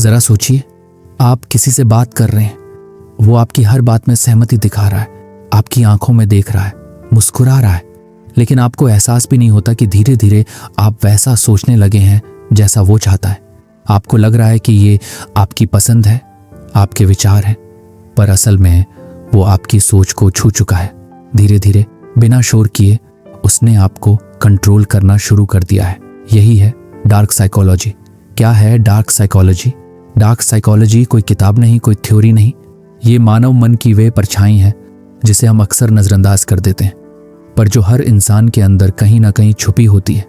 जरा सोचिए, आप किसी से बात कर रहे हैं, वो आपकी हर बात में सहमति दिखा रहा है, आपकी आंखों में देख रहा है, मुस्कुरा रहा है, लेकिन आपको एहसास भी नहीं होता कि धीरे धीरे आप वैसा सोचने लगे हैं जैसा वो चाहता है। आपको लग रहा है कि ये आपकी पसंद है, आपके विचार हैं, पर असल में वो आपकी सोच को छू चुका है। धीरे धीरे बिना शोर किए उसने आपको कंट्रोल करना शुरू कर दिया है। यही है डार्क साइकोलॉजी। क्या है डार्क साइकोलॉजी? डार्क साइकोलॉजी कोई किताब नहीं, कोई थ्योरी नहीं, ये मानव मन की वे परछाई है जिसे हम अक्सर नजरअंदाज कर देते हैं, पर जो हर इंसान के अंदर कहीं ना कहीं छुपी होती है।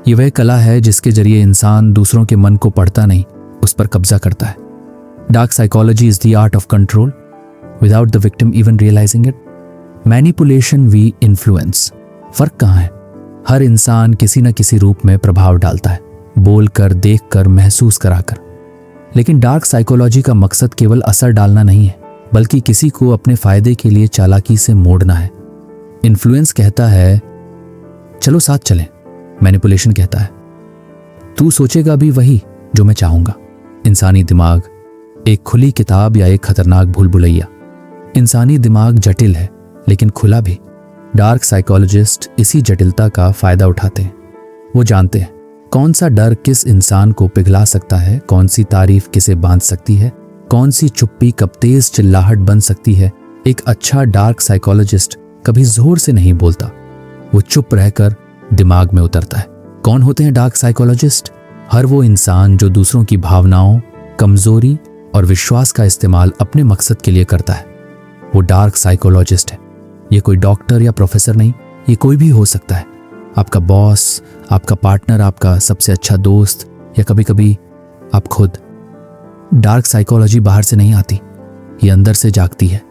ये वह कला है जिसके जरिए इंसान दूसरों के मन को पढ़ता नहीं, उस पर कब्जा करता है। Dark psychology is the art of control without the victim even realising it. Manipulation v influence. फर्क कहाँ है? हर इंसान किसी न किसी रूप में प्रभाव डालता है, बोलकर, देखकर, महसूस कराकर। लेकिन डार्क साइकोलॉजी का मकसद केवल असर डालना नहीं है, बल्कि किसी को अपने फायदे के लिए चालाकी से मोड़ना है। इन्फ्लुएंस कहता है चलो साथ चलें, मैनिपुलेशन कहता है तू सोचेगा भी वही जो मैं चाहूंगा। इंसानी दिमाग एक खुली किताब या एक खतरनाक भूल भुलैया। इंसानी दिमाग जटिल है लेकिन खुला भी। डार्क साइकोलॉजिस्ट इसी जटिलता का फायदा उठाते हैं। वो जानते हैं कौन सा डर किस इंसान को पिघला सकता है, कौन सी तारीफ किसे बांध सकती है, कौन सी चुप्पी कब तेज चिल्लाहट बन सकती है। एक अच्छा डार्क साइकोलॉजिस्ट कभी जोर से नहीं बोलता, वो चुप रहकर दिमाग में उतरता है। कौन होते हैं डार्क साइकोलॉजिस्ट? हर वो इंसान जो दूसरों की भावनाओं, कमजोरी और विश्वास का इस्तेमाल अपने मकसद के लिए करता है, वो डार्क साइकोलॉजिस्ट है। ये कोई डॉक्टर या प्रोफेसर नहीं, ये कोई भी हो सकता है। आपका बॉस, आपका पार्टनर, आपका सबसे अच्छा दोस्त, या कभी कभी आप खुद। डार्क साइकोलॉजी बाहर से नहीं आती, ये अंदर से जागती है।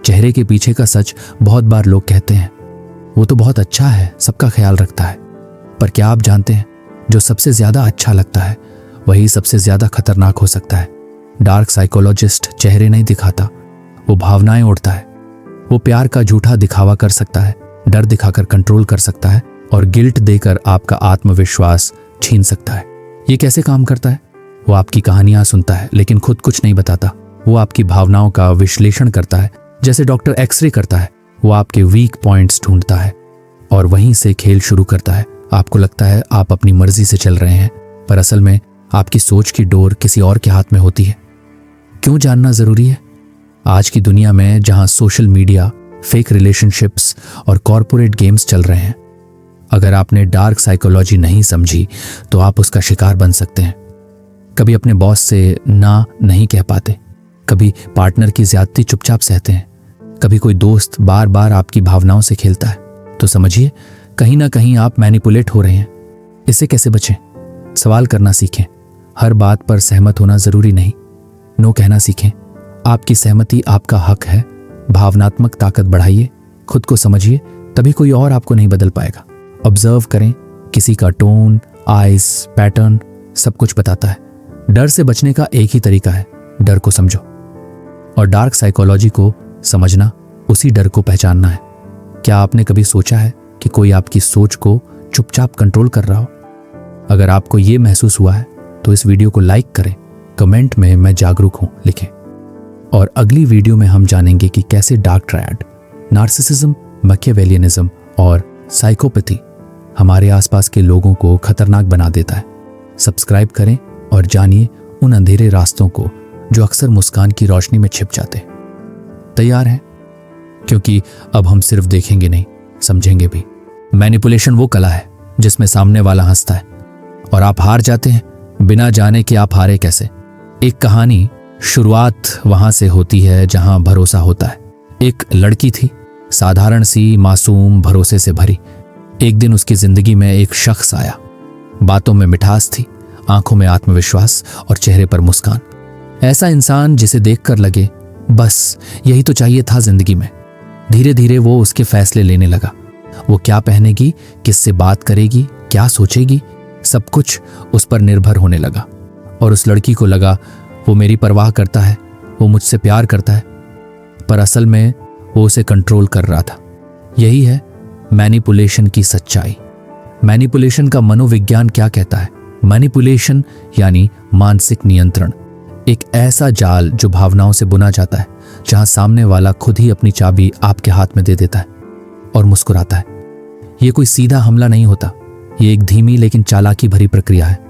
चेहरे के पीछे का सच बहुत बार लोग कहते हैं वो तो बहुत अच्छा है, सबका ख्याल रखता है। पर क्या आप जानते हैं जो सबसे ज्यादा अच्छा लगता है वही सबसे ज्यादा खतरनाक हो सकता है। डार्क साइकोलॉजिस्ट चेहरे नहीं दिखाता, वो भावनाएं ओढ़ता है। वो प्यार का झूठा दिखावा कर सकता है, डर दिखाकर कंट्रोल कर सकता है और गिल्ट देकर आपका आत्मविश्वास छीन सकता है। ये कैसे काम करता है? वो आपकी कहानियां सुनता है लेकिन खुद कुछ नहीं बताता। वो आपकी भावनाओं का विश्लेषण करता है जैसे डॉक्टर एक्सरे करता है। वो आपके वीक पॉइंट्स ढूंढता है और वहीं से खेल शुरू करता है। आपको लगता है आप अपनी मर्जी से चल रहे हैं, पर असल में आपकी सोच की डोर किसी और के हाथ में होती है। क्यों जानना जरूरी है? आज की दुनिया में जहां सोशल मीडिया, फेक रिलेशनशिप्स और कॉरपोरेट गेम्स चल रहे हैं, अगर आपने डार्क साइकोलॉजी नहीं समझी तो आप उसका शिकार बन सकते हैं। कभी अपने बॉस से ना नहीं कह पाते, कभी पार्टनर की ज्यादती चुपचाप सहते हैं, कभी कोई दोस्त बार बार आपकी भावनाओं से खेलता है, तो समझिए कहीं ना कहीं आप मैनिपुलेट हो रहे हैं। इससे कैसे बचें? सवाल करना सीखें। हर बात पर सहमत होना जरूरी नहीं। नो कहना सीखें। आपकी सहमति आपका हक है। भावनात्मक ताकत बढ़ाइए, खुद को समझिए, तभी कोई और आपको नहीं बदल पाएगा। ऑब्जर्व करें, किसी का टोन, आइज, पैटर्न सब कुछ बताता है। डर से बचने का एक ही तरीका है, डर को समझो। और डार्क साइकोलॉजी को समझना, उसी डर को पहचानना है। क्या आपने कभी सोचा है कि कोई आपकी सोच को चुपचाप कंट्रोल कर रहा हो? अगर आपको ये महसूस हुआ है तो इस वीडियो को लाइक करें, कमेंट में मैं जागरूक हूं लिखें। और अगली वीडियो में हम जानेंगे कि कैसे डार्क ट्रायड, नार्सिसिज्म, मैकियावेलियनिज्म और साइकोपैथी हमारे आसपास के लोगों को खतरनाक बना देता है। सब्सक्राइब करें और जानिए उन अंधेरे रास्तों को जो अक्सर मुस्कान की रोशनी में छिप जाते हैं। तैयार हैं? क्योंकि अब हम सिर्फ देखेंगे नहीं, समझेंगे भी। मैनिपुलेशन वो कला है जिसमें सामने वाला हंसता है और आप हार जाते हैं बिना जाने कि आप हारे कैसे। एक कहानी शुरुआत वहां से होती है जहां भरोसा होता है। एक लड़की थी, साधारण सी, मासूम, भरोसे से भरी। एक दिन उसकी जिंदगी में एक शख्स आया। बातों में मिठास थी, आंखों में आत्मविश्वास और चेहरे पर मुस्कान। ऐसा इंसान जिसे देखकर लगे बस यही तो चाहिए था जिंदगी में। धीरे धीरे वो उसके फैसले लेने लगा। वो क्या पहनेगी, किससे बात करेगी, क्या सोचेगी, सब कुछ उस पर निर्भर होने लगा। और उस लड़की को लगा वो मेरी परवाह करता है, वो मुझसे प्यार करता है, पर असल में वो उसे कंट्रोल कर रहा था। यही है मैनिपुलेशन की सच्चाई। मैनिपुलेशन का मनोविज्ञान क्या कहता है? मैनिपुलेशन यानी मानसिक नियंत्रण। एक ऐसा जाल जो भावनाओं से बुना जाता है, जहां सामने वाला खुद ही अपनी चाबी आपके हाथ में दे देता है और मुस्कुराता है। यह कोई सीधा हमला नहीं होता, ये एक धीमी लेकिन चालाकी भरी प्रक्रिया है।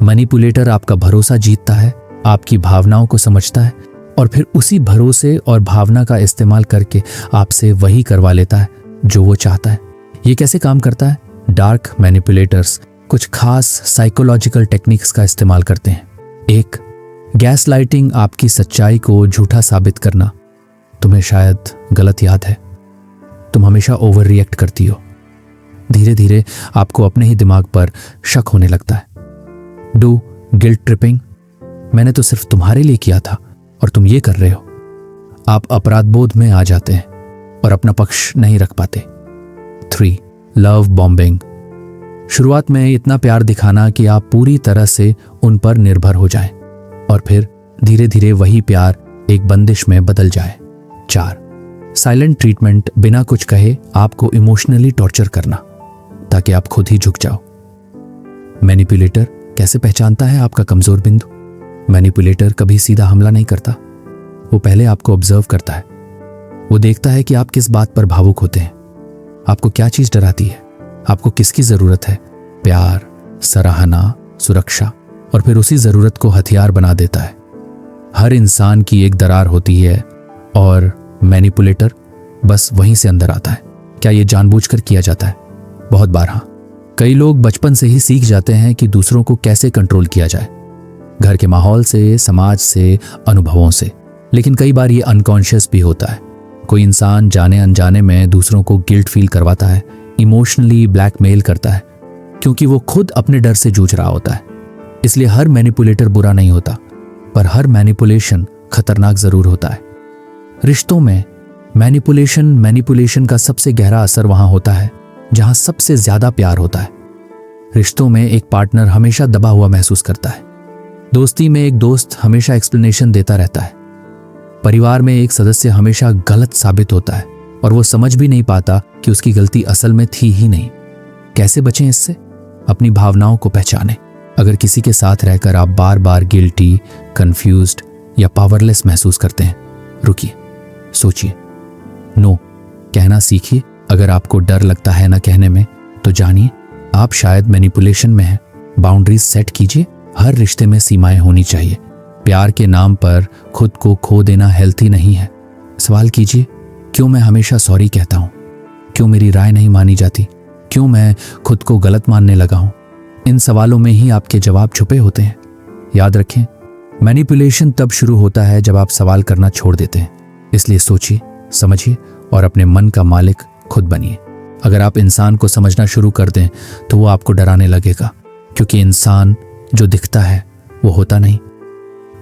मैनिपुलेटर आपका भरोसा जीतता है, आपकी भावनाओं को समझता है और फिर उसी भरोसे और भावना का इस्तेमाल करके आपसे वही करवा लेता है जो वो चाहता है। ये कैसे काम करता है? डार्क मैनिपुलेटर्स कुछ खास साइकोलॉजिकल टेक्निक्स का इस्तेमाल करते हैं। एक, गैस लाइटिंग, आपकी सच्चाई को झूठा साबित करना। तुम्हें शायद गलत याद है, तुम हमेशा ओवर रिएक्ट करती हो। धीरे धीरे आपको अपने ही दिमाग पर शक होने लगता है। डू, गिल्ट ट्रिपिंग, मैंने तो सिर्फ तुम्हारे लिए किया था और तुम ये कर रहे हो। आप अपराध बोध में आ जाते हैं और अपना पक्ष नहीं रख पाते। 3, लव बॉम्बिंग, शुरुआत में इतना प्यार दिखाना कि आप पूरी तरह से उन पर निर्भर हो जाएं और फिर धीरे धीरे वही प्यार एक बंदिश में बदल जाए। 4, साइलेंट ट्रीटमेंट, बिना कुछ कहे आपको इमोशनली टॉर्चर करना ताकि आप खुद ही झुक जाओ। मैनिपुलेटर कैसे पहचानता है आपका कमजोर बिंदु? मैनिपुलेटर कभी सीधा हमला नहीं करता, वो पहले आपको ऑब्जर्व करता है। वो देखता है कि आप किस बात पर भावुक होते हैं, आपको क्या चीज डराती है, आपको किसकी जरूरत है, प्यार, सराहना, सुरक्षा, और फिर उसी जरूरत को हथियार बना देता है। हर इंसान की एक दरार होती है और मैनिपुलेटर बस वहीं से अंदर आता है। क्या यह जानबूझकर किया जाता है? बहुत बार हाँ। कई लोग बचपन से ही सीख जाते हैं कि दूसरों को कैसे कंट्रोल किया जाए, घर के माहौल से, समाज से, अनुभवों से। लेकिन कई बार ये अनकॉन्शियस भी होता है। कोई इंसान जाने अनजाने में दूसरों को गिल्ट फील करवाता है, इमोशनली ब्लैकमेल करता है, क्योंकि वो खुद अपने डर से जूझ रहा होता है। इसलिए हर मैनिपुलेटर बुरा नहीं होता, पर हर मैनिपुलेशन खतरनाक जरूर होता है। रिश्तों में मैनिपुलेशन का सबसे गहरा असर वहां होता है जहां सबसे ज्यादा प्यार होता है। रिश्तों में एक पार्टनर हमेशा दबा हुआ महसूस करता है। दोस्ती में एक दोस्त हमेशा एक्सप्लेनेशन देता रहता है। परिवार में एक सदस्य हमेशा गलत साबित होता है और वो समझ भी नहीं पाता कि उसकी गलती असल में थी ही नहीं। कैसे बचें इससे? अपनी भावनाओं को पहचानें। अगर किसी के साथ रहकर आप बार बार गिल्टी, कंफ्यूज्ड या पावरलेस महसूस करते हैं, रुकिए, सोचिए, नो कहना सीखिए। अगर आपको डर लगता है ना कहने में, तो जानिए आप शायद मैनिपुलेशन में हैं। बाउंड्रीज सेट कीजिए। हर रिश्ते में सीमाएं होनी चाहिए। प्यार के नाम पर खुद को खो देना हेल्थी नहीं है। सवाल कीजिए, क्यों मैं हमेशा सॉरी कहता हूं? क्यों मेरी राय नहीं मानी जाती? क्यों मैं खुद को गलत मानने लगा हूं? इन सवालों में ही आपके जवाब छुपे होते हैं। याद रखें, मैनिपुलेशन तब शुरू होता है जब आप सवाल करना छोड़ देते हैं। इसलिए सोचिए, समझिए और अपने मन का मालिक खुद बनिए। अगर आप इंसान को समझना शुरू कर दें तो वो आपको डराने लगेगा, क्योंकि इंसान जो दिखता है वो होता नहीं।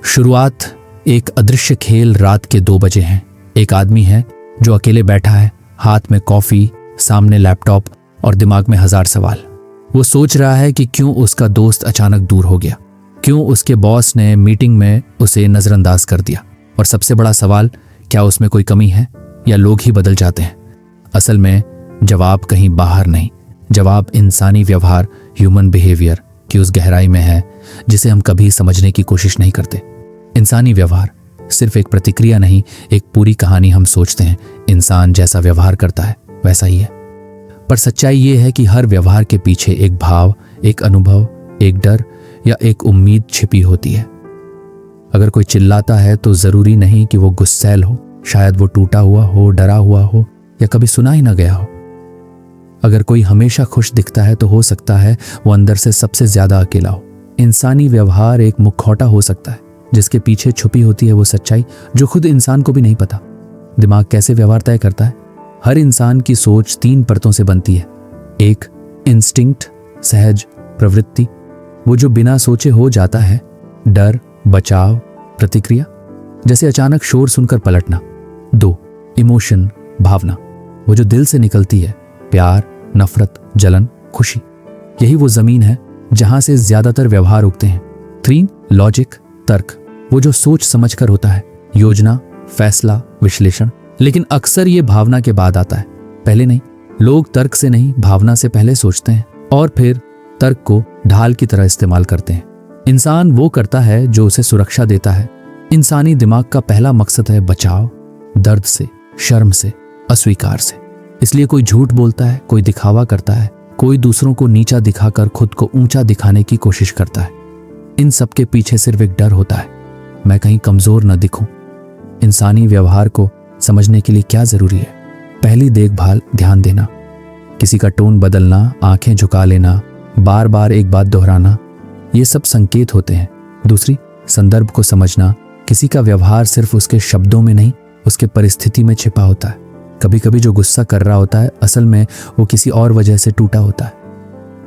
शुरुआत एक अदृश्य खेल रात के 2 बजे है। एक आदमी है जो अकेले बैठा है, हाथ में कॉफी, सामने लैपटॉप और दिमाग में 1000 सवाल। वो सोच रहा है कि क्यों उसका दोस्त अचानक दूर हो गया, क्यों उसके बॉस ने मीटिंग में उसे नजरअंदाज कर दिया, और सबसे बड़ा सवाल, क्या उसमें कोई कमी है या लोग ही बदल जाते हैं? असल में जवाब कहीं बाहर नहीं, जवाब इंसानी व्यवहार, ह्यूमन बिहेवियर की उस गहराई में है जिसे हम कभी समझने की कोशिश नहीं करते। इंसानी व्यवहार सिर्फ एक प्रतिक्रिया नहीं, एक पूरी कहानी। हम सोचते हैं इंसान जैसा व्यवहार करता है वैसा ही है, पर सच्चाई ये है कि हर व्यवहार के पीछे एक भाव, एक अनुभव, एक डर या एक उम्मीद छिपी होती है। अगर कोई चिल्लाता है तो जरूरी नहीं कि वो गुस्सैल हो, शायद वो टूटा हुआ हो, डरा हुआ हो या कभी सुना ही ना गया हो। अगर कोई हमेशा खुश दिखता है तो हो सकता है वो अंदर से सबसे ज्यादा अकेला हो। इंसानी व्यवहार एक मुखौटा हो सकता है जिसके पीछे छुपी होती है वो सच्चाई जो खुद इंसान को भी नहीं पता। दिमाग कैसे व्यवहार तय करता है? हर इंसान की सोच 3 परतों से बनती है। एक, इंस्टिंक्ट, सहज प्रवृत्ति, वो जो बिना सोचे हो जाता है। डर, बचाव, प्रतिक्रिया, जैसे अचानक शोर सुनकर पलटना। 2, इमोशन, भावना, वो जो दिल से निकलती है। प्यार, नफरत, जलन, खुशी, यही वो जमीन है जहां से ज्यादातर व्यवहार उगते हैं। 3, लॉजिक, तर्क, वो जो सोच समझकर होता है। योजना, फैसला, विश्लेषण, लेकिन अक्सर ये भावना के बाद आता है, पहले नहीं। लोग तर्क से नहीं, भावना से पहले सोचते हैं और फिर तर्क को ढाल की तरह इस्तेमाल करते हैं। इंसान वो करता है जो उसे सुरक्षा देता है। इंसानी दिमाग का पहला मकसद है बचाव, दर्द से, शर्म से, अस्वीकार से। इसलिए कोई झूठ बोलता है, कोई दिखावा करता है, कोई दूसरों को नीचा दिखाकर खुद को ऊंचा दिखाने की कोशिश करता है। इन सब के पीछे सिर्फ एक डर होता है, मैं कहीं कमजोर न दिखूं। इंसानी व्यवहार को समझने के लिए क्या जरूरी है? पहली देखभाल, ध्यान देना, किसी का टोन बदलना, आंखें झुका लेना, बार बार एक बात दोहराना, ये सब संकेत होते हैं। दूसरी, संदर्भ को समझना, किसी का व्यवहार सिर्फ उसके शब्दों में नहीं, उसके परिस्थिति में छिपा होता है। कभी कभी जो गुस्सा कर रहा होता है असल में वो किसी और वजह से टूटा होता है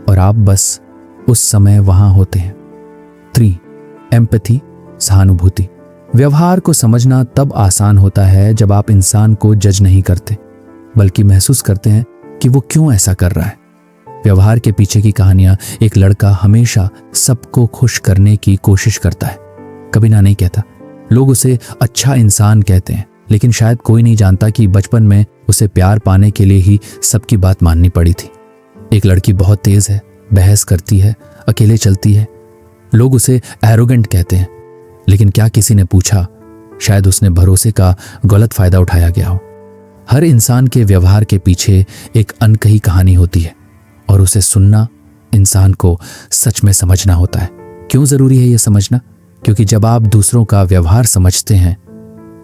और आप बस उस समय वहां होते हैं। 3. एम्पैथी, सहानुभूति। व्यवहार को समझना तब आसान होता है जब आप इंसान को जज नहीं करते, बल्कि महसूस करते हैं कि वो क्यों ऐसा कर रहा है। व्यवहार के पीछे की कहानियां, एक लड़का हमेशा सबको खुश करने की कोशिश करता है, कभी ना नहीं कहता। लोग उसे अच्छा इंसान कहते हैं, लेकिन शायद कोई नहीं जानता कि बचपन में उसे प्यार पाने के लिए ही सबकी बात माननी पड़ी थी। एक लड़की बहुत तेज है, बहस करती है, अकेले चलती है। लोग उसे एरोगेंट कहते हैं, लेकिन क्या किसी ने पूछा? शायद उसने भरोसे का गलत फायदा उठाया गया हो। हर इंसान के व्यवहार के पीछे एक अनकही कहानी होती है और उसे सुनना इंसान को सच में समझना होता है। क्यों जरूरी है ये समझना? क्योंकि जब आप दूसरों का व्यवहार समझते हैं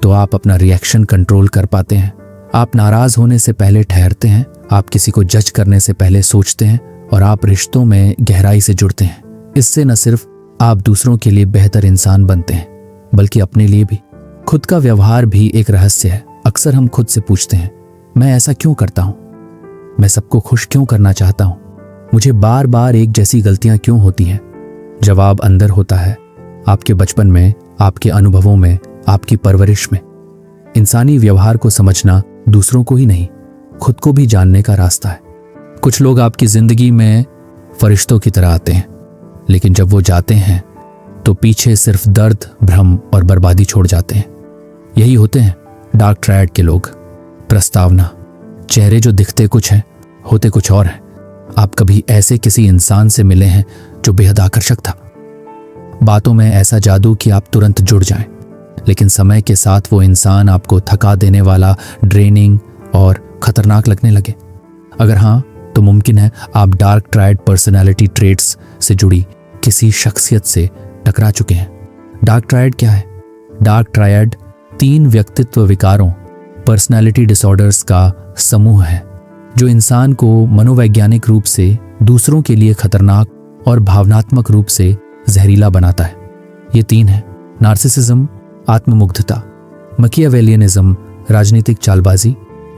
तो आप अपना रिएक्शन कंट्रोल कर पाते हैं। आप नाराज होने से पहले ठहरते हैं, आप किसी को जज करने से पहले सोचते हैं और आप रिश्तों में गहराई से जुड़ते हैं। इससे न सिर्फ आप दूसरों के लिए बेहतर इंसान बनते हैं, बल्कि अपने लिए भी। खुद का व्यवहार भी एक रहस्य है। अक्सर हम खुद से पूछते हैं, मैं ऐसा क्यों करता हूं? मैं सबको खुश क्यों करना चाहता हूं? मुझे बार बार एक जैसी गलतियां क्यों होती हैं? जवाब अंदर होता है, आपके बचपन में, आपके अनुभवों में, आपकी परवरिश में। इंसानी व्यवहार को समझना दूसरों को ही नहीं, खुद को भी जानने का रास्ता है। कुछ लोग आपकी जिंदगी में फरिश्तों की तरह आते हैं, लेकिन जब वो जाते हैं तो पीछे सिर्फ दर्द, भ्रम और बर्बादी छोड़ जाते हैं। यही होते हैं डार्क ट्रायड के लोग। प्रस्तावना, चेहरे जो दिखते कुछ हैं, होते कुछ और हैं। आप कभी ऐसे किसी इंसान से मिले हैं जो बेहद आकर्षक था? बातों में ऐसा जादू कि आप तुरंत जुड़ जाएं, लेकिन समय के साथ वो इंसान आपको थका देने वाला, ड्रेनिंग और खतरनाक लगने लगे। अगर हाँ, तो मुमकिन है आप डार्क ट्रायड पर्सनालिटी ट्रेट्स से जुड़ी किसी शख्सियत से टकरा चुके हैं। डार्क ट्रायड क्या है? डार्क ट्रायड 3 व्यक्तित्व विकारों, पर्सनालिटी डिसऑर्डर्स का समूह है जो इंसान को मनोवैज्ञानिक रूप से दूसरों के लिए खतरनाक और भावनात्मक रूप से जहरीला बनाता है। ये 3 हैं: नार्सिसिज्म, आत्ममुग्धता; मैकियावेलियनिज्म, राजनीतिक चालबाजी;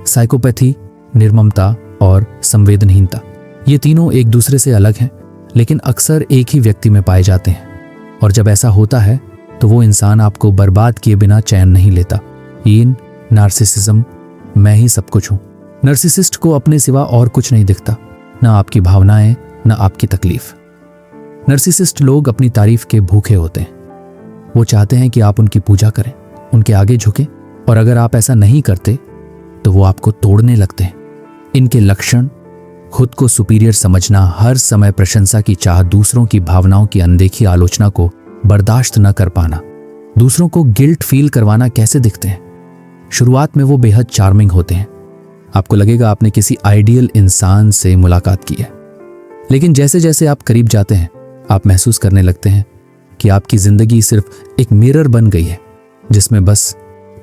साइकोपैथी, निर्ममता और संवेदनहीनता। ये तीनों एक दूसरे से अलग हैं, लेकिन अक्सर एक ही व्यक्ति में पाए जाते हैं। और जब ऐसा होता है तो वो इंसान आपको बर्बाद किए बिना चैन नहीं लेता। इन नार्सिसिज्म, मैं ही सब कुछ हूं। नार्सिसिस्ट को अपने सिवा और कुछ नहीं दिखता, ना आपकी भावनाएं, ना आपकी तकलीफ। नार्सिसिस्ट लोग अपनी तारीफ के भूखे होते हैं। वो चाहते हैं कि आप उनकी पूजा करें, उनके आगे झुकें, और अगर आप ऐसा नहीं करते तो वो आपको तोड़ने लगते हैं। इनके लक्षण: खुद को सुपीरियर समझना, हर समय प्रशंसा की चाह, दूसरों की भावनाओं की अनदेखी, आलोचना को बर्दाश्त न कर पाना। दूसरों को गिल्ट फील करवाना। कैसे दिखते हैं? शुरुआत में वो बेहद चार्मिंग होते हैं। आपको लगेगा आपने किसी आइडियल इंसान से मुलाकात की है, लेकिन जैसे जैसे आप करीब जाते हैं आप महसूस करने लगते हैं कि आपकी जिंदगी सिर्फ एक मिरर बन गई है जिसमें बस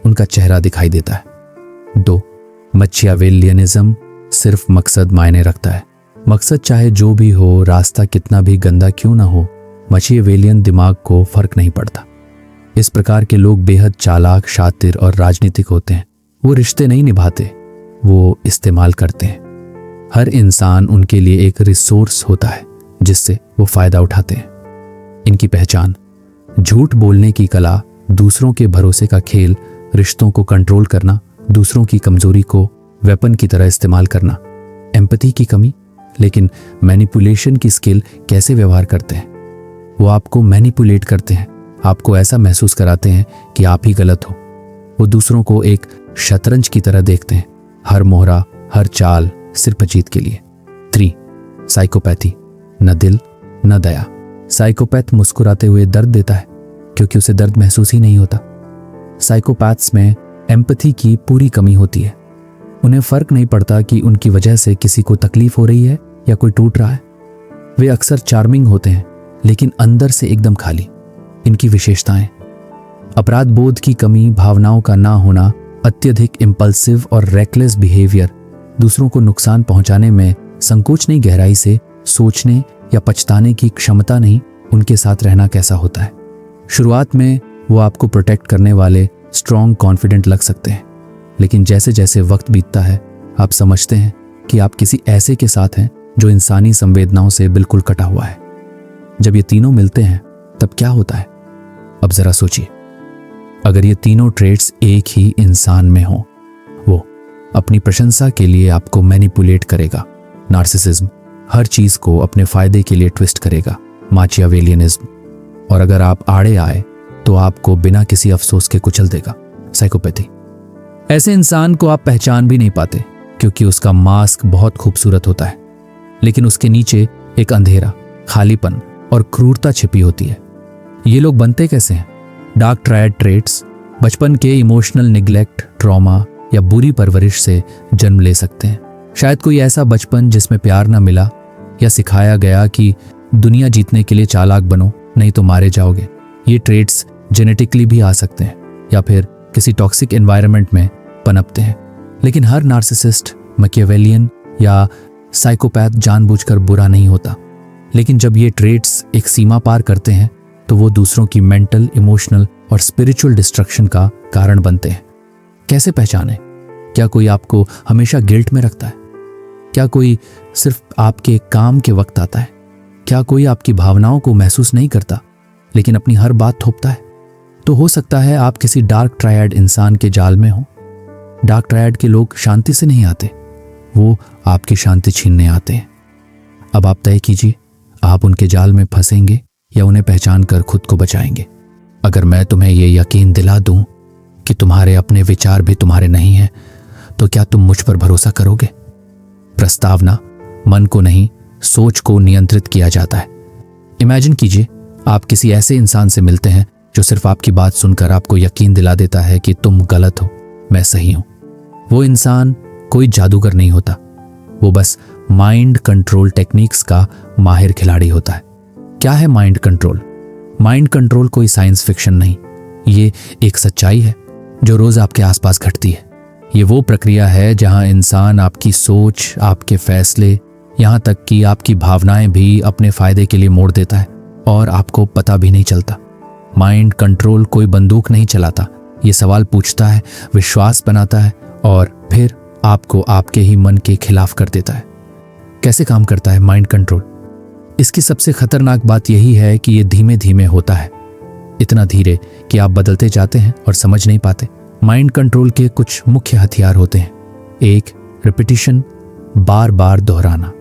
उनका चेहरा दिखाई देता है। 2. मैकियावेलियनिज्म, सिर्फ मकसद मायने रखता है। मकसद चाहे जो भी हो, रास्ता कितना भी गंदा क्यों ना हो, मैकियावेलियन दिमाग को फर्क नहीं पड़ता। इस प्रकार के लोग बेहद चालाक, शातिर और राजनीतिक होते हैं। वो रिश्ते नहीं निभाते, वो इस्तेमाल करते हैं। हर इंसान उनके लिए एक रिसोर्स होता है जिससे वो फायदा उठाते हैं। इनकी पहचान: झूठ बोलने की कला, दूसरों के भरोसे का खेल, रिश्तों को कंट्रोल करना, दूसरों की कमजोरी को वेपन की तरह इस्तेमाल करना। एम्पैथी की कमी, लेकिन मैनिपुलेशन की स्किल। कैसे व्यवहार करते हैं? वो आपको मैनिपुलेट करते हैं, आपको ऐसा महसूस कराते हैं कि आप ही गलत हो। वो दूसरों को एक शतरंज की तरह देखते हैं, हर मोहरा, हर चाल सिर्फ जीत के लिए। 3. साइकोपैथी, न दिल न दया, साइकोपैथ मुस्कुराते हुए दर्द देता है क्योंकि उसे दर्द महसूस ही नहीं होता। साइकोपैथ्स में एम्पैथी की पूरी कमी होती है। उन्हें फर्क नहीं पड़ता कि उनकी वजह से किसी को तकलीफ हो रही है या कोई टूट रहा है। वे अक्सर चार्मिंग होते हैं लेकिन अंदर से एकदम खाली। इनकी विशेषताएं: अपराध बोध की कमी, भावनाओं का ना होना, अत्यधिक इम्पल्सिव और रेकलेस बिहेवियर, दूसरों को नुकसान पहुंचाने में संकोच नहीं, गहराई से सोचने या पछताने की क्षमता नहीं। उनके साथ रहना कैसा होता है? शुरुआत में वो आपको प्रोटेक्ट करने वाले, स्ट्रॉन्ग, कॉन्फिडेंट लग सकते हैं, लेकिन जैसे जैसे वक्त बीतता है आप समझते हैं कि आप किसी ऐसे के साथ हैं जो इंसानी संवेदनाओं से बिल्कुल कटा हुआ है। जब ये तीनों मिलते हैं तब क्या होता है? अब जरा सोचिए, अगर ये तीनों ट्रेट्स एक ही इंसान में हो, वो अपनी प्रशंसा के लिए आपको मैनिपुलेट करेगा, नार्सिसिज्म, हर चीज को अपने फायदे के लिए ट्विस्ट करेगा, माचियावेलियनिज्म, और अगर आप आड़े आए तो आपको बिना किसी अफसोस के कुचल देगा, साइकोपैथी। ऐसे इंसान को आप पहचान भी नहीं पाते क्योंकि उसका मास्क बहुत खूबसूरत होता है, लेकिन उसके नीचे एक अंधेरा, खालीपन और क्रूरता छिपी होती है। ये लोग बनते कैसे हैं? डार्क ट्रायड ट्रेट्स बचपन के इमोशनल निग्लेक्ट, ट्रॉमा या बुरी परवरिश से जन्म ले सकते हैं। शायद कोई ऐसा बचपन जिसमें प्यार ना मिला या सिखाया गया कि दुनिया जीतने के लिए चालाक बनो, नहीं तो मारे जाओगे। ये ट्रेट्स जेनेटिकली भी आ सकते हैं या फिर किसी टॉक्सिक एनवायरनमेंट में पनपते हैं। लेकिन हर नार्सिसिस्ट, मैकियावेलियन या साइकोपैथ जानबूझकर बुरा नहीं होता। लेकिन जब ये ट्रेट्स एक सीमा पार करते हैं तो वो दूसरों की मेंटल, इमोशनल और स्पिरिचुअल डिस्ट्रक्शन का कारण बनते हैं। कैसे पहचानें? क्या कोई आपको हमेशा गिल्ट में रखता है? क्या कोई सिर्फ आपके काम के वक्त आता है? क्या कोई आपकी भावनाओं को महसूस नहीं करता लेकिन अपनी हर बात थोपता है? तो हो सकता है आप किसी डार्क ट्रायड इंसान के जाल में हो। डार्क ट्रायड के लोग शांति से नहीं आते, वो आपकी शांति छीनने आते हैं। अब आप तय कीजिए, आप उनके जाल में फंसेंगे या उन्हें पहचान कर खुद को बचाएंगे। अगर मैं तुम्हें ये यकीन दिला दूं कि तुम्हारे अपने विचार भी तुम्हारे नहीं हैं, तो क्या तुम मुझ पर भरोसा करोगे? प्रस्तावना, मन को नहीं, सोच को नियंत्रित किया जाता है। इमेजिन कीजिए, आप किसी ऐसे इंसान से मिलते हैं जो सिर्फ आपकी बात सुनकर आपको यकीन दिला देता है कि तुम गलत हो, मैं सही हूं। वो इंसान कोई जादूगर नहीं होता, वो बस माइंड कंट्रोल टेक्निक्स का माहिर खिलाड़ी होता है। क्या है माइंड कंट्रोल? माइंड कंट्रोल कोई साइंस फिक्शन नहीं, ये एक सच्चाई है जो रोज आपके आसपास घटती है। ये वो प्रक्रिया है जहां इंसान आपकी सोच, आपके फैसले, यहां तक कि आपकी भावनाएं भी अपने फायदे के लिए मोड़ देता है और आपको पता भी नहीं चलता। माइंड कंट्रोल कोई बंदूक नहीं चलाता, ये सवाल पूछता है, विश्वास बनाता है और फिर आपको आपके ही मन के खिलाफ कर देता है। कैसे काम करता है माइंड कंट्रोल? इसकी सबसे खतरनाक बात यही है कि ये धीमे धीमे होता है, इतना धीरे कि आप बदलते जाते हैं और समझ नहीं पाते। माइंड कंट्रोल के कुछ मुख्य हथियार होते हैं। एक, रिपीटिशन, बार बार दोहराना।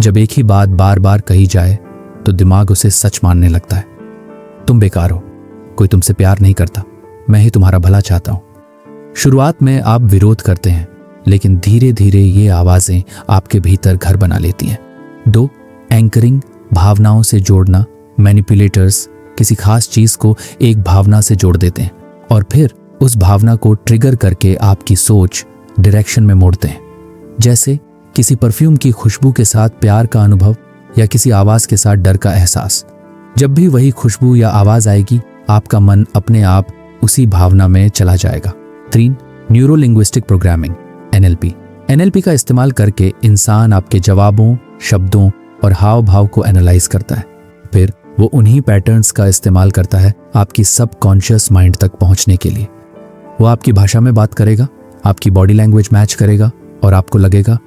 जब एक ही बात बार बार कही जाए तो दिमाग उसे सच मानने लगता है। तुम बेकार हो, कोई तुमसे प्यार नहीं करता, मैं ही तुम्हारा भला चाहता हूं। शुरुआत में आप विरोध करते हैं, लेकिन धीरे धीरे ये आवाजें आपके भीतर घर बना लेती हैं। 2, एंकरिंग, भावनाओं से जोड़ना। मैनिपुलेटर्स किसी खास चीज को एक भावना से जोड़ देते हैं और फिर उस भावना को ट्रिगर करके आपकी सोच, डायरेक्शन में मोड़ते हैं। जैसे किसी परफ्यूम की खुशबू के साथ प्यार का अनुभव या किसी आवाज के साथ डर का एहसास। जब भी वही खुशबू या आवाज आएगी, आपका मन अपने आप उसी भावना में चला जाएगा। 3, neuro linguistic programming, NLP। NLP का इस्तेमाल करके इंसान आपके जवाबों, शब्दों और हाव भाव को एनालाइज करता है। फिर वो उन्हीं पैटर्न्स का इस्तेमाल करता है आपकी सबकॉन्शियस माइंड तक पहुंचने के लिए। वो आपकी भाषा में बात करेगा, आपकी बॉडी लैंग्वेज मैच करेगा और आपको लगेगा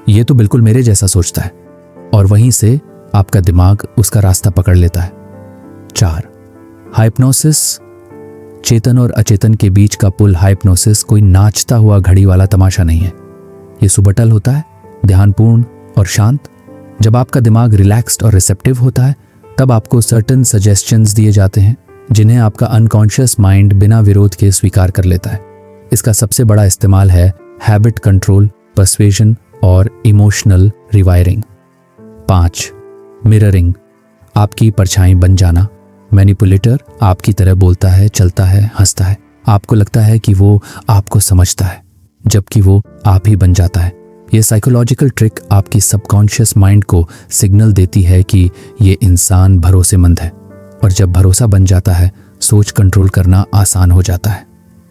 ये तो बिल्कुल मेरे जैसा सोचता है, और वहीं से आपका दिमाग उसका रास्ता पकड़ लेता है। 4, हाइप्नोसिस। चेतन और अचेतन के बीच का पुल हाइप्नोसिस कोई नाचता हुआ घड़ी वाला तमाशा नहीं है। ये सुबटल होता है, ध्यानपूर्ण और शांत। जब आपका दिमाग रिलैक्स्ड और रिसेप्टिव होता है, तब आपको सर्टेन सजेशंस दिए जाते हैं जिन्हें आपका अनकॉन्शियस माइंड बिना विरोध के स्वीकार कर लेता है। इसका सबसे बड़ा इस्तेमाल है हैबिट कंट्रोल, पर्सुएशन और इमोशनल रिवायरिंग। 5, मिररिंग। आपकी परछाई बन जाना। मैनिपुलेटर आपकी तरह बोलता है, चलता है, हंसता है। आपको लगता है कि वो आपको समझता है, जबकि वो आप ही बन जाता है। ये साइकोलॉजिकल ट्रिक आपकी सबकॉन्शियस माइंड को सिग्नल देती है कि ये इंसान भरोसेमंद है, और जब भरोसा बन जाता है सोच कंट्रोल करना आसान हो जाता है।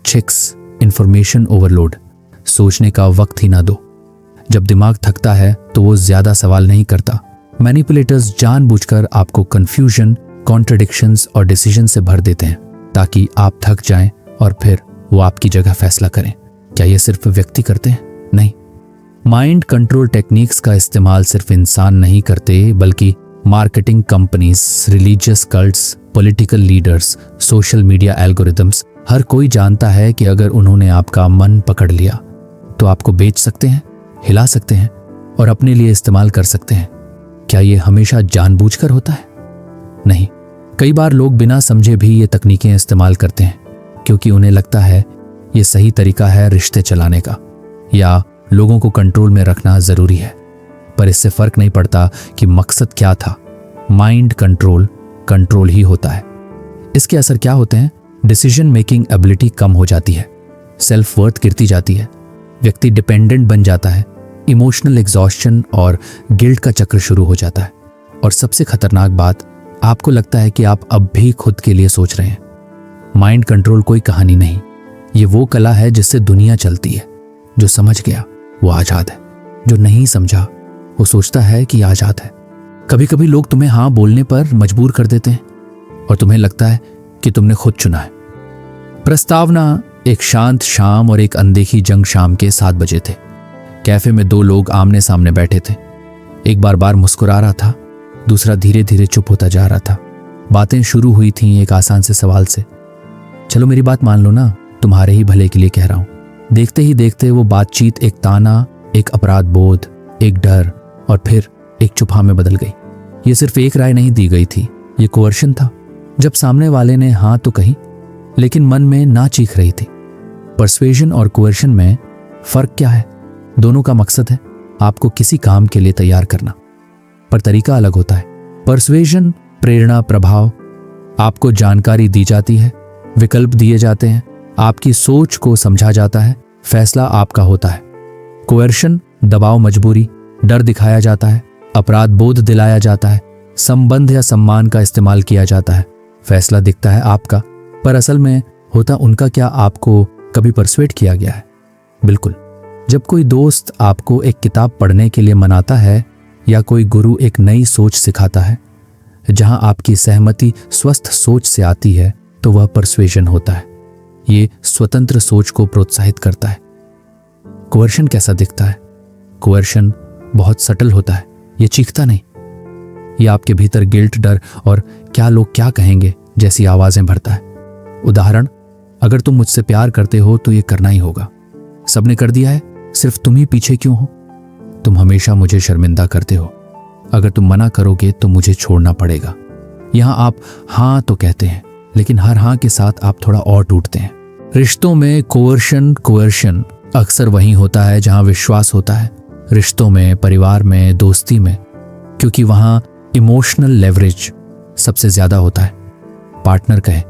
6 इंफॉर्मेशन ओवरलोड। सोचने का वक्त ही ना दो। जब दिमाग थकता है तो वो ज्यादा सवाल नहीं करता। मैनिपुलेटर्स जानबूझकर आपको कंफ्यूजन, कॉन्ट्रडिक्शंस और डिसीजन से भर देते हैं ताकि आप थक जाएं और फिर वो आपकी जगह फैसला करें। क्या ये सिर्फ व्यक्ति करते हैं? नहीं। माइंड कंट्रोल टेक्निक्स का इस्तेमाल सिर्फ इंसान नहीं करते, बल्कि marketing companies, religious cults, political leaders, social media algorithms, हर कोई जानता है कि अगर उन्होंने आपका मन पकड़ लिया तो आपको बेच सकते हैं, हिला सकते हैं और अपने लिए इस्तेमाल कर सकते हैं। क्या ये हमेशा जानबूझकर होता है? नहीं। कई बार लोग बिना समझे भी ये तकनीकें इस्तेमाल करते हैं क्योंकि उन्हें लगता है ये सही तरीका है रिश्ते चलाने का या लोगों को कंट्रोल में रखना जरूरी है। पर इससे फर्क नहीं पड़ता कि मकसद क्या था। माइंड कंट्रोल ही होता है। इसके असर क्या होते हैं? डिसीजन मेकिंग एबिलिटी कम हो जाती है, सेल्फ वर्थ गिरती जाती है, व्यक्ति डिपेंडेंट बन जाता है, इमोशनल एग्जॉस्शन और गिल्ट का चक्र शुरू हो जाता है, और सबसे खतरनाक बात, आपको लगता है कि आप अब भी खुद के लिए सोच रहे हैं। माइंड कंट्रोल कोई कहानी नहीं, ये वो कला है जिससे दुनिया चलती है। जो समझ गया वो आजाद है, जो नहीं समझा वो सोचता है कि आजाद है। कभी कभी लोग तुम्हें हाँ बोलने पर मजबूर कर देते हैं और तुम्हें लगता है कि तुमने खुद चुना है। प्रस्तावना। एक शांत शाम और एक अनदेखी जंग शाम के 7 बजे थे। कैफे में 2 लोग आमने सामने बैठे थे। एक बार मुस्कुरा रहा था, दूसरा धीरे धीरे चुप होता जा रहा था। बातें शुरू हुई थीं एक आसान से सवाल से, चलो मेरी बात मान लो ना, तुम्हारे ही भले के लिए कह रहा हूं। देखते ही देखते वो बातचीत एक ताना, एक अपराध बोध, एक डर और फिर एक चुप में बदल गई। ये सिर्फ एक राय नहीं दी गई थी, ये कोवर्शन था। जब सामने वाले ने हाँ तो कही, लेकिन मन में ना चीख रही थी। पर्सुएशन और कोवर्शन में फर्क क्या है? दोनों का मकसद है आपको किसी काम के लिए तैयार करना, पर तरीका अलग होता है। पर्सुएशन प्रेरणा, प्रभाव, आपको जानकारी दी जाती है, विकल्प दिए जाते हैं, आपकी सोच को समझा जाता है, फैसला आपका होता है। कोवर्शन दबाव, मजबूरी, डर दिखाया जाता है, अपराध बोध दिलाया जाता है, संबंध या सम्मान का इस्तेमाल किया जाता है, फैसला दिखता है आपका, पर असल में होता उनका। क्या आपको कभी परसुएट किया गया है? बिल्कुल। जब कोई दोस्त आपको एक किताब पढ़ने के लिए मनाता है या कोई गुरु एक नई सोच सिखाता है जहां आपकी सहमति स्वस्थ सोच से आती है, तो वह परसुएशन होता है। ये स्वतंत्र सोच को प्रोत्साहित करता है। कोवर्शन कैसा दिखता है? कोवर्शन बहुत सटल होता है, ये चीखता नहीं, ये आपके भीतर गिल्ट, डर और क्या लोग क्या कहेंगे जैसी आवाजें भरता है। उदाहरण, अगर तुम मुझसे प्यार करते हो तो ये करना ही होगा, सबने कर दिया है, सिर्फ तुम ही पीछे क्यों हो? तुम हमेशा मुझे शर्मिंदा करते हो, अगर तुम मना करोगे तो मुझे छोड़ना पड़ेगा। यहां आप हाँ तो कहते हैं, लेकिन हर हाँ के साथ आप थोड़ा और टूटते हैं। रिश्तों में कोवर्शन अक्सर वहीं होता है जहां विश्वास होता है। रिश्तों में, परिवार में, दोस्ती में, क्योंकि वहां इमोशनल लेवरेज सबसे ज्यादा होता है। पार्टनर कहे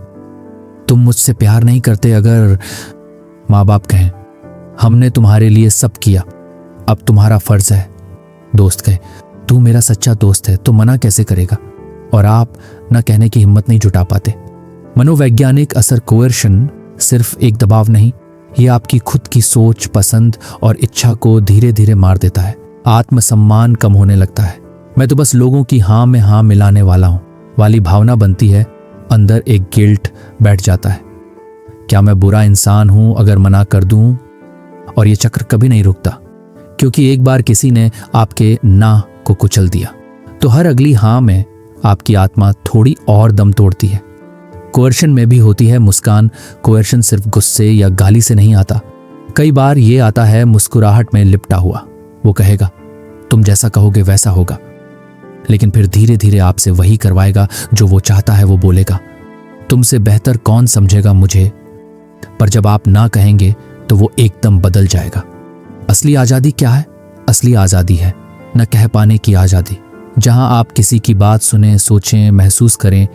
तुम मुझसे प्यार नहीं करते, अगर माँ बाप कहें हमने तुम्हारे लिए सब किया, अब तुम्हारा फर्ज है। दोस्त कहे तू मेरा सच्चा दोस्त है, तो मना कैसे करेगा? और आप न कहने की हिम्मत नहीं जुटा पाते। मनोवैज्ञानिक असर कोवर्शन सिर्फ एक दबाव नहीं, ये आपकी खुद की सोच, पसंद और इच्छा को धीरे धीरे मार देता है। आत्मसम्मान कम होने लगता है। मैं तो बस लोगों की हाँ में हाँ मिलाने वाला हूं वाली भावना बनती है। अंदर एक गिल्ट बैठ जाता है, क्या मैं बुरा इंसान हूं अगर मना कर दूं? और ये चक्र कभी नहीं रुकता, क्योंकि एक बार किसी ने आपके ना को कुचल दिया तो हर अगली हाँ में आपकी आत्मा थोड़ी और दम तोड़ती है। कोवर्शन में भी होती है मुस्कान। कोवर्शन सिर्फ गुस्से या गाली से नहीं आता, कई बार ये आता है मुस्कुराहट में लिपटा हुआ। वो कहेगा तुम जैसा कहोगे वैसा होगा, लेकिन फिर धीरे धीरे आपसे वही करवाएगा जो वो चाहता है। वो बोलेगा तुमसे बेहतर कौन समझेगा मुझे, पर जब आप ना कहेंगे तो वो एकदम बदल जाएगा। असली आजादी क्या है? असली आजादी है न कह पाने की आजादी, जहां आप किसी की बात सुने, सोचें, महसूस करें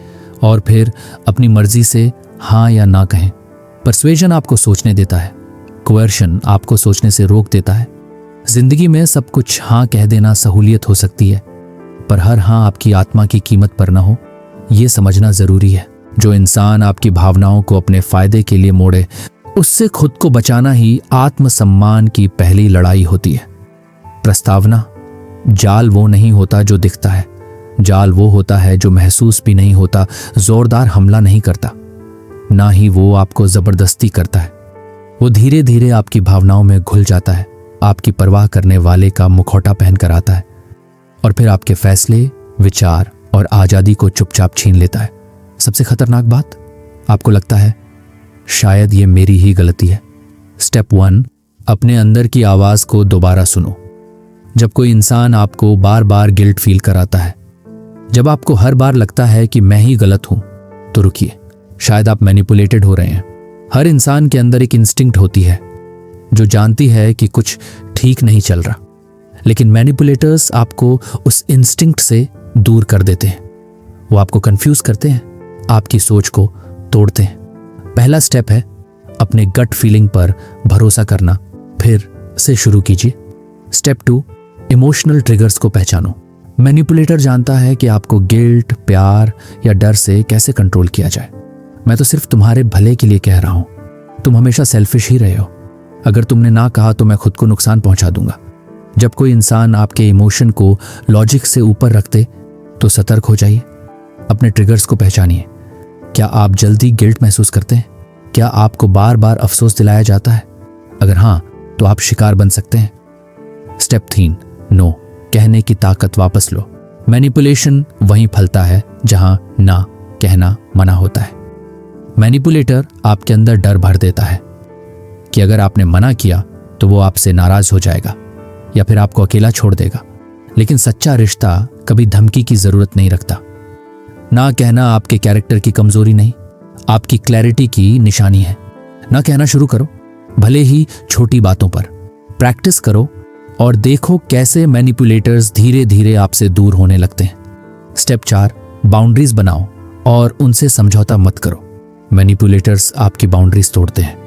और फिर अपनी मर्जी से हाँ या ना कहें। परसुएजन आपको सोचने देता है, कोएर्शन आपको सोचने से रोक देता है। जिंदगी में सब कुछ हाँ कह देना सहूलियत हो सकती है, पर हर हाँ आपकी आत्मा की कीमत पर ना हो, ये समझना जरूरी है। जो इंसान आपकी भावनाओं को अपने फायदे के लिए मोड़े, उससे खुद को बचाना ही आत्मसम्मान की पहली लड़ाई होती है। प्रस्तावना: जाल वो नहीं होता जो दिखता है, जाल वो होता है जो महसूस भी नहीं होता, जोरदार हमला नहीं करता, ना ही वो आपको जबरदस्ती करता है। वो धीरे धीरे आपकी भावनाओं में घुल जाता है, आपकी परवाह करने वाले का मुखौटा पहन कर आता है और फिर आपके फैसले, विचार और आजादी को चुपचाप छीन लेता है। सबसे खतरनाक बात, आपको लगता है शायद ये मेरी ही गलती है। स्टेप 1, अपने अंदर की आवाज को दोबारा सुनो। जब कोई इंसान आपको बार बार गिल्ट फील कराता है, जब आपको हर बार लगता है कि मैं ही गलत हूं, तो रुकिए, शायद आप मैनिपुलेटेड हो रहे हैं। हर इंसान के अंदर एक इंस्टिंक्ट होती है जो जानती है कि कुछ ठीक नहीं चल रहा, लेकिन मैनिपुलेटर्स आपको उस इंस्टिंक्ट से दूर कर देते हैं। वो आपको कंफ्यूज करते हैं, आपकी सोच को तोड़ते हैं। पहला स्टेप है अपने गट फीलिंग पर भरोसा करना, फिर से शुरू कीजिए। स्टेप 2, इमोशनल ट्रिगर्स को पहचानो। मैनिपुलेटर जानता है कि आपको गिल्ट, प्यार या डर से कैसे कंट्रोल किया जाए। मैं तो सिर्फ तुम्हारे भले के लिए कह रहा हूं, तुम हमेशा सेल्फिश ही रहे हो, अगर तुमने ना कहा तो मैं खुद को नुकसान पहुंचा दूंगा। जब कोई इंसान आपके इमोशन को लॉजिक से ऊपर रखते तो सतर्क हो जाइए। अपने ट्रिगर्स को पहचानिए। क्या आप जल्दी गिल्ट महसूस करते हैं? क्या आपको बार बार अफसोस दिलाया जाता है? अगर हाँ, तो आप शिकार बन सकते हैं। स्टेप 3, नो कहने की ताकत वापस लो। मैनिपुलेशन वहीं फलता है जहां ना कहना मना होता है। मैनिपुलेटर आपके अंदर डर भर देता है कि अगर आपने मना किया तो वो आपसे नाराज हो जाएगा या फिर आपको अकेला छोड़ देगा। लेकिन सच्चा रिश्ता कभी धमकी की जरूरत नहीं रखता। ना कहना आपके कैरेक्टर की कमजोरी नहीं, आपकी क्लैरिटी की निशानी है। ना कहना शुरू करो, भले ही छोटी बातों पर। प्रैक्टिस करो और देखो कैसे मैनिपुलेटर्स धीरे धीरे आपसे दूर होने लगते हैं। स्टेप 4, बाउंड्रीज बनाओ और उनसे समझौता मत करो। मैनिपुलेटर्स आपकी बाउंड्रीज तोड़ते हैं।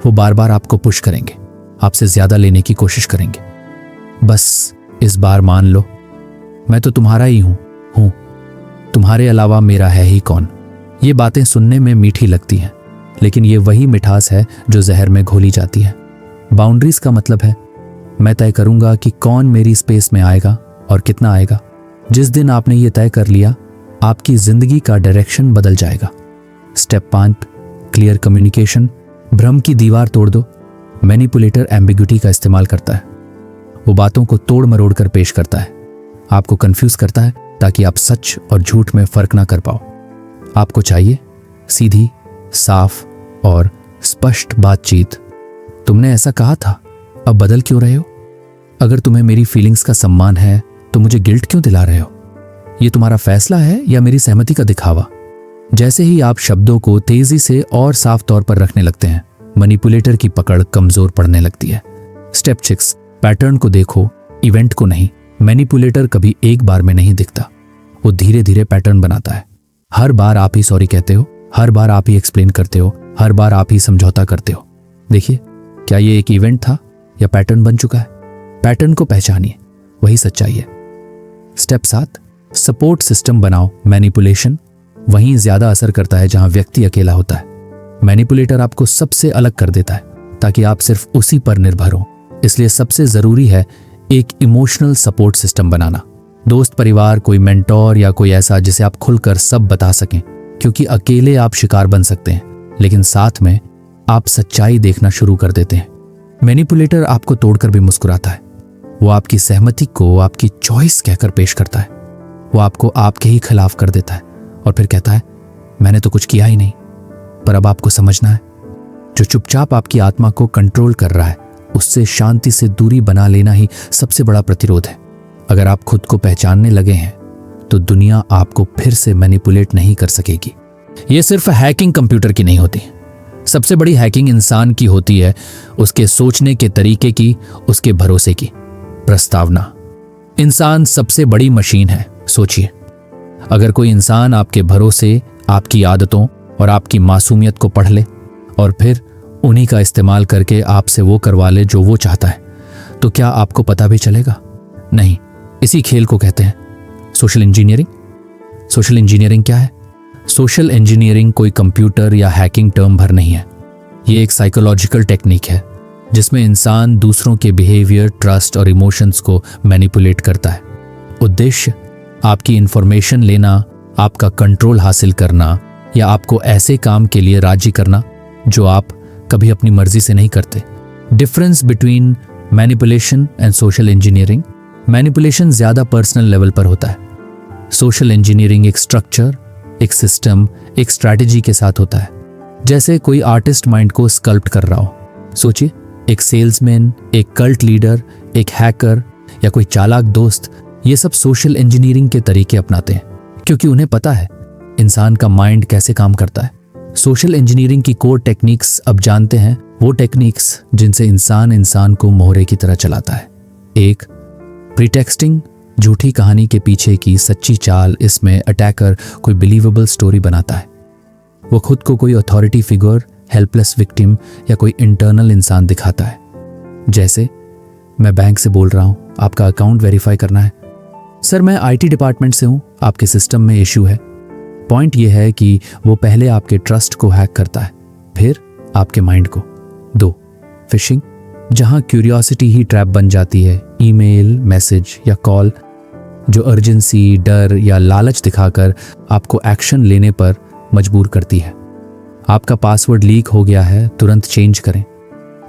वो बार बार आपको पुश करेंगे, आपसे ज्यादा लेने की कोशिश करेंगे। बस इस बार मान लो, मैं तो तुम्हारा ही हूं, तुम्हारे अलावा मेरा है ही कौन। ये बातें सुनने में मीठी लगती हैं, लेकिन ये वही मिठास है जो जहर में घोली जाती है। बाउंड्रीज का मतलब है मैं तय करूंगा कि कौन मेरी स्पेस में आएगा और कितना आएगा। जिस दिन आपने ये तय कर लिया, आपकी जिंदगी का डायरेक्शन बदल जाएगा। Step 5, clear communication. भ्रम की दीवार तोड़ दो। मैनिपुलेटर एम्बिग्युइटी का इस्तेमाल करता है। वो बातों को तोड़ मरोड़ कर पेश करता है, आपको कंफ्यूज करता है ताकि आप सच और झूठ में फर्क ना कर पाओ। आपको चाहिए सीधी, साफ और स्पष्ट बातचीत। तुमने ऐसा कहा था, अब बदल क्यों रहे हो? अगर तुम्हें मेरी फीलिंग्स का सम्मान है तो मुझे गिल्ट क्यों दिला रहे हो? ये तुम्हारा फैसला है या मेरी सहमति का दिखावा? जैसे ही आप शब्दों को तेजी से और साफ तौर पर रखने लगते हैं, मैनिपुलेटर की पकड़ कमजोर पड़ने लगती है। स्टेप 6, पैटर्न को देखो, इवेंट को नहीं। मैनिपुलेटर कभी एक बार में नहीं दिखता, वो धीरे धीरे पैटर्न बनाता है। हर बार आप ही सॉरी कहते हो, हर बार आप ही एक्सप्लेन करते हो, हर बार आप ही समझौता करते हो। देखिए, क्या ये एक इवेंट था या पैटर्न बन चुका है? पैटर्न को पहचानिए, वही सच्चाई है। स्टेप 7, सपोर्ट सिस्टम बनाओ। मैनिपुलेशन वहीं ज्यादा असर करता है जहां व्यक्ति अकेला होता है। मैनिपुलेटर आपको सबसे अलग कर देता है ताकि आप सिर्फ उसी पर निर्भर हो। इसलिए सबसे जरूरी है एक इमोशनल सपोर्ट सिस्टम बनाना। दोस्त, परिवार, कोई मेंटोर या कोई ऐसा जिसे आप खुलकर सब बता सकें, क्योंकि अकेले आप शिकार बन सकते हैं, लेकिन साथ में आप सच्चाई देखना शुरू कर देते हैं। मैनिपुलेटर आपको तोड़कर भी मुस्कुराता है। वो आपकी सहमति को आपकी चॉइस कहकर पेश करता है। वो आपको आपके ही खिलाफ कर देता है और फिर कहता है मैंने तो कुछ किया ही नहीं। पर अब आपको समझना है, जो चुपचाप आपकी आत्मा को कंट्रोल कर रहा है, उससे शांति से दूरी बना लेना ही सबसे बड़ा प्रतिरोध है। अगर आप खुद को पहचानने लगे हैं तो दुनिया आपको फिर से मैनिपुलेट नहीं कर सकेगी। यह सिर्फ हैकिंग कंप्यूटर की नहीं होती, सबसे बड़ी हैकिंग इंसान की होती है, उसके सोचने के तरीके की, उसके भरोसे की। प्रस्तावना: इंसान सबसे बड़ी मशीन है। सोचिए, अगर कोई इंसान आपके भरोसे, आपकी आदतों और आपकी मासूमियत को पढ़ ले और फिर उन्हीं का इस्तेमाल करके आपसे वो करवा ले जो वो चाहता है, तो क्या आपको पता भी चलेगा? नहीं। इसी खेल को कहते हैं सोशल इंजीनियरिंग। सोशल इंजीनियरिंग क्या है? सोशल इंजीनियरिंग कोई कंप्यूटर या हैकिंग टर्म भर नहीं है। ये एक साइकोलॉजिकल टेक्निक है जिसमें इंसान दूसरों के बिहेवियर, ट्रस्ट और इमोशंस को मैनिपुलेट करता है। उद्देश्य आपकी इंफॉर्मेशन लेना, आपका कंट्रोल हासिल करना या आपको ऐसे काम के लिए राजी करना जो आप कभी अपनी मर्जी से नहीं करते। Difference between manipulation and social engineering. Manipulation ज्यादा पर्सनल लेवल पर होता है। सोशल इंजीनियरिंग एक स्ट्रक्चर, एक सिस्टम, एक स्ट्रैटेजी के साथ होता है। जैसे कोई आर्टिस्ट माइंड को स्कल्प्ट कर रहा हो। सोचिए, एक सेल्समैन, एक कल्ट लीडर, एक हैकर या कोई चालाक दोस्त, ये सब सोशल इंजीनियरिंग के तरीके अपनाते हैं क्योंकि उन्हें पता है इंसान का माइंड कैसे काम करता है। सोशल इंजीनियरिंग की कोर टेक्निक्स अब जानते हैं, वो टेक्निक्स जिनसे इंसान को मोहरे की तरह चलाता है। एक, प्रीटेक्स्टिंग, झूठी कहानी के पीछे की सच्ची चाल। इसमें अटैकर कोई बिलीवेबल स्टोरी बनाता है। वो खुद को कोई अथॉरिटी फिगर, हेल्पलेस विक्टिम या कोई इंटरनल इंसान दिखाता है। जैसे, मैं बैंक से बोल रहा हूं, आपका अकाउंट वेरीफाई करना है। सर, मैं IT डिपार्टमेंट से हूं, आपके सिस्टम में इश्यू है। पॉइंट यह है कि वो पहले आपके ट्रस्ट को हैक करता है, फिर आपके माइंड को। 2, फिशिंग, जहां क्यूरियोसिटी ही ट्रैप बन जाती है। ईमेल, मैसेज या कॉल जो अर्जेंसी, डर या लालच दिखाकर आपको एक्शन लेने पर मजबूर करती है। आपका पासवर्ड लीक हो गया है, तुरंत चेंज करें।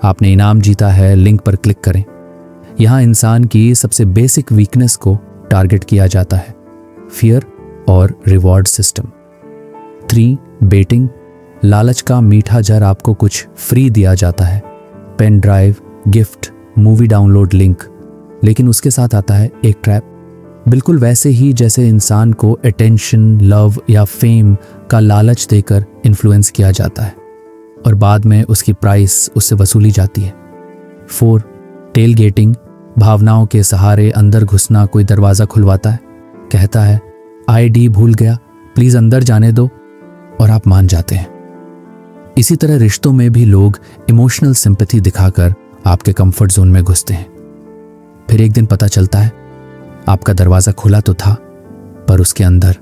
आपने इनाम जीता है, लिंक पर क्लिक करें। यहां इंसान की सबसे बेसिक वीकनेस को टारगेट किया जाता है, फियर और रिवॉर्ड सिस्टम। 3, बेटिंग, लालच का मीठा जर आपको कुछ फ्री दिया जाता है, pen drive, gift, movie download link, लेकिन उसके साथ आता है एक ट्रैप। बिल्कुल वैसे ही जैसे इंसान को अटेंशन, लव या फेम का लालच देकर इन्फ्लुएंस किया जाता है और बाद में उसकी प्राइस उससे वसूली जाती है। 4, टेल गेटिंग, भावनाओं के सहारे अंदर घुसना। कोई दरवाजा खुलवाता है, कहता है ID भूल गया, प्लीज अंदर जाने दो, और आप मान जाते हैं। इसी तरह रिश्तों में भी लोग इमोशनल सिंपैथी दिखाकर आपके कंफर्ट जोन में घुसते हैं। फिर एक दिन पता चलता है आपका दरवाजा खुला तो था, पर उसके अंदर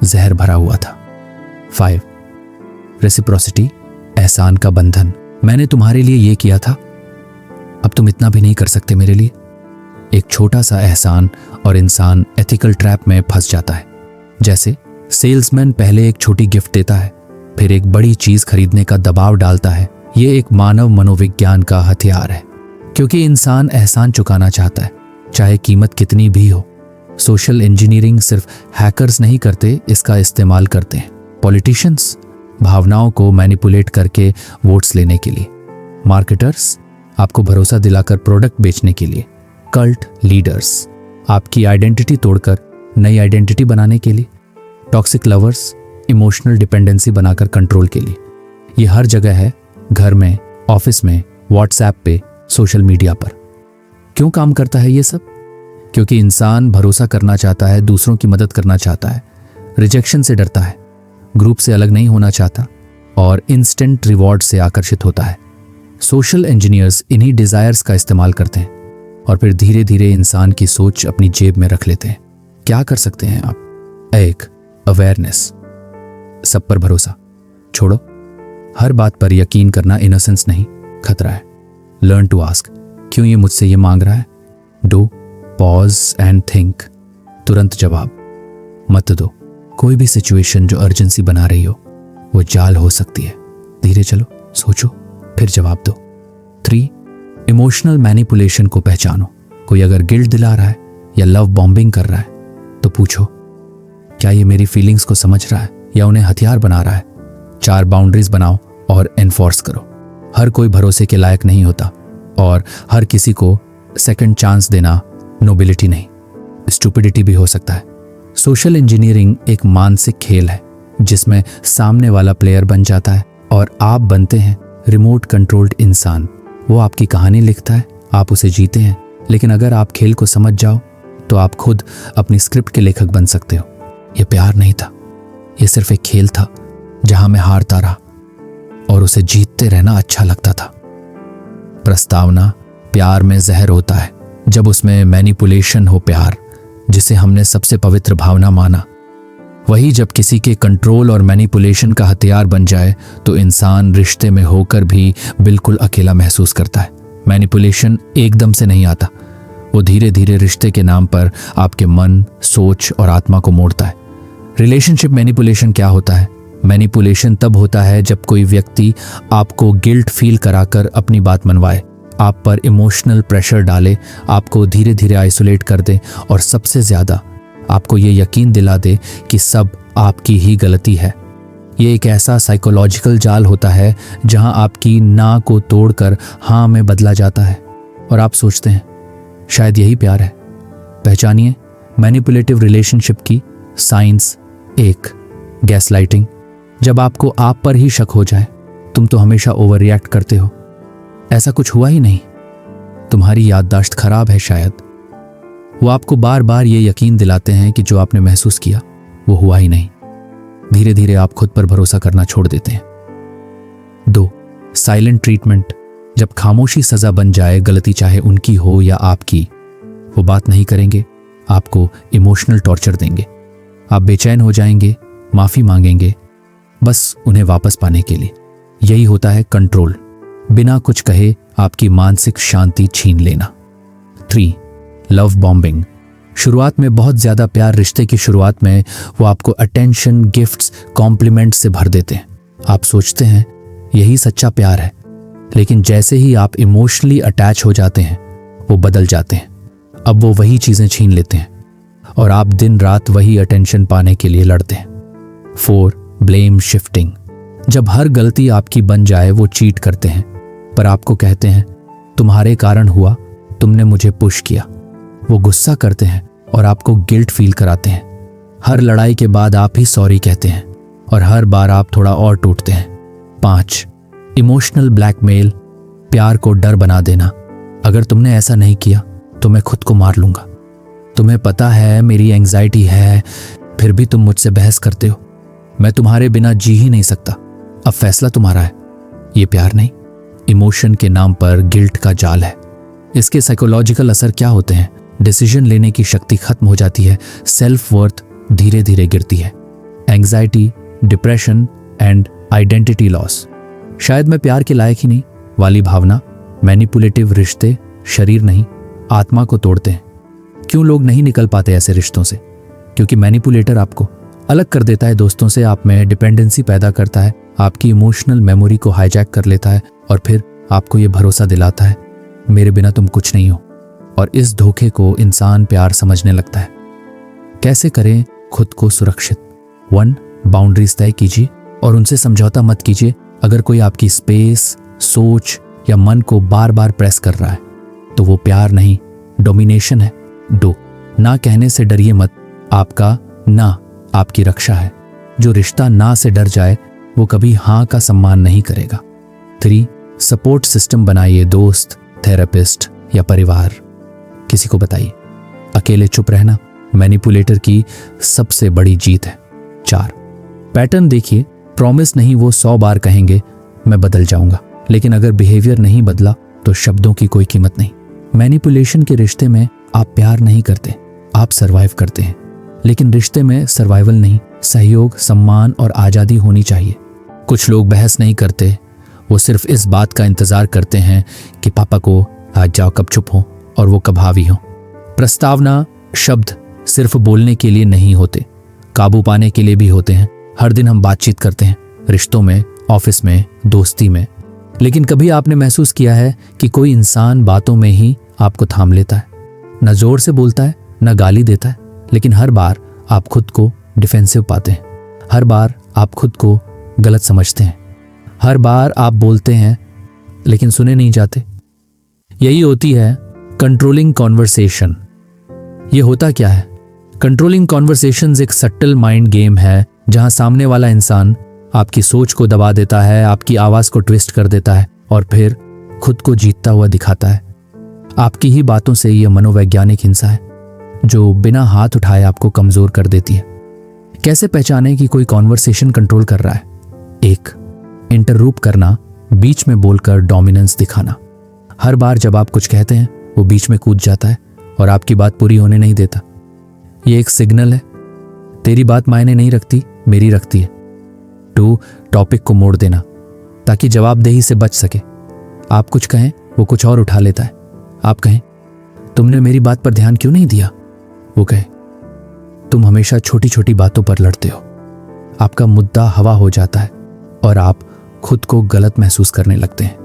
जहर भरा हुआ था। 5, रेसिप्रोसिटी, एहसान का बंधन। मैंने तुम्हारे लिए ये किया था, अब तुम इतना भी नहीं कर सकते मेरे लिए। एक छोटा सा एहसान और इंसान एथिकल ट्रैप में फंस जाता है। जैसे सेल्समैन पहले एक छोटी गिफ्ट देता है, फिर एक बड़ी चीज खरीदने का दबाव डालता है। ये एक मानव मनोविज्ञान का हथियार है क्योंकि इंसान एहसान चुकाना चाहता है, चाहे कीमत कितनी भी हो। सोशल इंजीनियरिंग सिर्फ हैकर्स नहीं करते, इसका इस्तेमाल करते हैं पॉलिटिशियंस, भावनाओं को मैनिपुलेट करके वोट्स लेने के लिए। मार्केटर्स, आपको भरोसा दिलाकर प्रोडक्ट बेचने के लिए। कल्ट लीडर्स, आपकी आइडेंटिटी तोड़कर नई आइडेंटिटी बनाने के लिए। टॉक्सिक लवर्स, इमोशनल डिपेंडेंसी बनाकर कंट्रोल के लिए। ये हर जगह है, घर में, ऑफिस में, व्हाट्सएप पे, सोशल मीडिया पर। क्यों काम करता है ये सब? क्योंकि इंसान भरोसा करना चाहता है, दूसरों की मदद करना चाहता है, रिजेक्शन से डरता है, ग्रुप से अलग नहीं होना चाहता और इंस्टेंट रिवॉर्ड से आकर्षित होता है। सोशल इंजीनियर्स इन्हीं डिजायर्स का इस्तेमाल करते हैं और फिर धीरे धीरे इंसान की सोच अपनी जेब में रख लेते हैं। क्या कर सकते हैं आप? 1, अवेयरनेस, सब पर भरोसा छोड़ो। हर बात पर यकीन करना इनोसेंस नहीं, खतरा है। लर्न टू आस्क, क्यों ये मुझसे ये मांग रहा है? डू, पॉज एंड थिंक, तुरंत जवाब मत दो। कोई भी सिचुएशन जो अर्जेंसी बना रही हो वो जाल हो सकती है। धीरे चलो, सोचो, फिर जवाब दो। 3, इमोशनल मैनिपुलेशन को पहचानो। कोई अगर गिल्ट दिला रहा है या लव बॉम्बिंग कर रहा है तो पूछो, क्या ये मेरी फीलिंग्स को समझ रहा है या उन्हें हथियार बना रहा है? 4 बाउंड्रीज बनाओ और एनफोर्स करो। हर कोई भरोसे के लायक नहीं होता और हर किसी को सेकंड चांस देना नोबिलिटी नहीं, स्टुपिडिटी भी हो सकता है। सोशल इंजीनियरिंग एक मानसिक खेल है जिसमें सामने वाला प्लेयर बन जाता है और आप बनते हैं रिमोट कंट्रोल्ड इंसान। वो आपकी कहानी लिखता है, आप उसे जीते हैं। लेकिन अगर आप खेल को समझ जाओ, तो आप खुद अपनी स्क्रिप्ट के लेखक बन सकते हो। यह प्यार नहीं था, यह सिर्फ एक खेल था जहां मैं हारता रहा और उसे जीतते रहना अच्छा लगता था। प्रस्तावना प्यार में जहर होता है जब उसमें मैनिपुलेशन हो। प्यार जिसे हमने सबसे पवित्र भावना माना, वही जब किसी के कंट्रोल और मैनिपुलेशन का हथियार बन जाए तो इंसान रिश्ते में होकर भी बिल्कुल अकेला महसूस करता है। मैनिपुलेशन एकदम से नहीं आता, वो धीरे धीरे रिश्ते के नाम पर आपके मन, सोच और आत्मा को मोड़ता है। रिलेशनशिप मैनिपुलेशन क्या होता है? मैनिपुलेशन तब होता है जब कोई व्यक्ति आपको गिल्ट फील कराकर अपनी बात मनवाए, आप पर इमोशनल प्रेशर डाले, आपको धीरे धीरे आइसोलेट कर दे और सबसे ज्यादा आपको ये यकीन दिला दे कि सब आपकी ही गलती है। ये एक ऐसा साइकोलॉजिकल जाल होता है जहां आपकी ना को तोड़कर हाँ में बदला जाता है और आप सोचते हैं शायद यही प्यार है। पहचानिए मैनिपुलेटिव रिलेशनशिप की साइंस। 1, गैसलाइटिंग। जब आपको आप पर ही शक हो जाए, तुम तो हमेशा ओवर रिएक्ट करते हो, ऐसा कुछ हुआ ही नहीं, तुम्हारी याददाश्त खराब है शायद। वो आपको बार बार ये यकीन दिलाते हैं कि जो आपने महसूस किया वो हुआ ही नहीं। धीरे धीरे आप खुद पर भरोसा करना छोड़ देते हैं। 2, साइलेंट ट्रीटमेंट। जब खामोशी सजा बन जाए, गलती चाहे उनकी हो या आपकी, वो बात नहीं करेंगे, आपको इमोशनल टॉर्चर देंगे। आप बेचैन हो जाएंगे, माफी मांगेंगे, बस उन्हें वापस पाने के लिए। यही होता है कंट्रोल, बिना कुछ कहे आपकी मानसिक शांति छीन लेना। 3, लव बॉम्बिंग। शुरुआत में बहुत ज्यादा प्यार, रिश्ते की शुरुआत में वो आपको अटेंशन, गिफ्ट्स, कॉम्प्लीमेंट से भर देते हैं। आप सोचते हैं यही सच्चा प्यार है, लेकिन जैसे ही आप इमोशनली अटैच हो जाते हैं वो बदल जाते हैं। अब वो वही चीजें छीन लेते हैं और आप दिन रात वही अटेंशन पाने के लिए लड़ते हैं। 4, ब्लेम शिफ्टिंग। जब हर गलती आपकी बन जाए, वो चीट करते हैं पर आपको कहते हैं तुम्हारे कारण हुआ, तुमने मुझे पुश किया। वो गुस्सा करते हैं और आपको गिल्ट फील कराते हैं। हर लड़ाई के बाद आप ही सॉरी कहते हैं और हर बार आप थोड़ा और टूटते हैं। 5, इमोशनल ब्लैकमेल। प्यार को डर बना देना। अगर तुमने ऐसा नहीं किया तो मैं खुद को मार लूंगा। तुम्हें पता है मेरी एंजाइटी है, फिर भी तुम मुझसे बहस करते हो। मैं तुम्हारे बिना जी ही नहीं सकता। अब फैसला तुम्हारा है। ये प्यार नहीं, इमोशन के नाम पर गिल्ट का जाल है। इसके साइकोलॉजिकल असर क्या होते हैं? डिसीजन लेने की शक्ति खत्म हो जाती है, सेल्फ वर्थ धीरे धीरे गिरती है, anxiety, depression and identity loss. शायद मैं प्यार के लायक ही नहीं वाली भावना। मैनिपुलेटिव रिश्ते शरीर नहीं, आत्मा को तोड़ते हैं। क्यों लोग नहीं निकल पाते ऐसे रिश्तों से? क्योंकि मैनिपुलेटर आपको अलग कर देता है दोस्तों से, आप में डिपेंडेंसी पैदा करता है, आपकी इमोशनल मेमोरी को हाईजैक कर लेता है और फिर आपको ये भरोसा दिलाता है मेरे बिना तुम कुछ नहीं हो। और इस धोखे को इंसान प्यार समझने लगता है। कैसे करें खुद को सुरक्षित? 1, बाउंड्रीज तय कीजिए और उनसे समझौता मत कीजिए। अगर कोई आपकी स्पेस, सोच या मन को बार बार प्रेस कर रहा है तो वो प्यार नहीं, डोमिनेशन है। 2, ना कहने से डरिए मत। आपका ना आपकी रक्षा है। जो रिश्ता ना से डर जाए वो कभी हाँ का सम्मान नहीं करेगा। 3, सपोर्ट सिस्टम बनाइए, दोस्त, थेरेपिस्ट या परिवार। किसी को बताइए। अकेले चुप रहना मैनिपुलेटर की सबसे बड़ी जीत है। 4, पैटर्न देखिए। प्रॉमिस नहीं, वो 100 बार कहेंगे मैं बदल जाऊंगा, लेकिन अगर बिहेवियर नहीं बदला तो शब्दों की कोई कीमत नहीं। मैनिपुलेशन के रिश्ते में आप प्यार नहीं करते, आप सरवाइव करते हैं। लेकिन रिश्ते में सर्वाइवल नहीं, सहयोग, सम्मान और आजादी होनी चाहिए। कुछ लोग बहस नहीं करते, वो सिर्फ इस बात का इंतजार करते हैं कि पापा को आज जाओ कब चुप हो और वो कब हावी हो। प्रस्तावना शब्द सिर्फ बोलने के लिए नहीं होते, काबू पाने के लिए भी होते हैं। हर दिन हम बातचीत करते हैं, रिश्तों में, ऑफिस में, दोस्ती में, लेकिन कभी आपने महसूस किया है कि कोई इंसान बातों में ही आपको थाम लेता है? न जोर से बोलता है, न गाली देता है, लेकिन हर बार आप खुद को डिफेंसिव पाते हैं। हर बार आप खुद को गलत समझते हैं। हर बार आप बोलते हैं लेकिन सुने नहीं जाते। यही होती है कंट्रोलिंग कॉन्वर्सेशन। ये होता क्या है? कंट्रोलिंग कॉन्वर्सेशंस एक सटल माइंड गेम है जहां सामने वाला इंसान आपकी सोच को दबा देता है, आपकी आवाज को ट्विस्ट कर देता है और फिर खुद को जीतता हुआ दिखाता है। आपकी ही बातों से यह मनोवैज्ञानिक हिंसा है। जो बिना हाथ उठाए आपको कमजोर कर देती है। कैसे पहचाने कि कोई कॉन्वर्सेशन कंट्रोल कर रहा है? 1, इंटररूप करना, बीच में बोलकर डोमिनेंस दिखाना। हर बार जब आप कुछ कहते हैं वो बीच में कूद जाता है और आपकी बात पूरी होने नहीं देता। ये एक सिग्नल है, तेरी बात मायने नहीं रखती, मेरी रखती है। 2, टॉपिक को मोड़ देना ताकि जवाबदेही से बच सके। आप कुछ कहें वो कुछ और उठा लेता है। आप कहें, तुमने मेरी बात पर ध्यान क्यों नहीं दिया? वो कहे, तुम हमेशा छोटी छोटी बातों पर लड़ते हो। आपका मुद्दा हवा हो जाता है और आप खुद को गलत महसूस करने लगते हैं।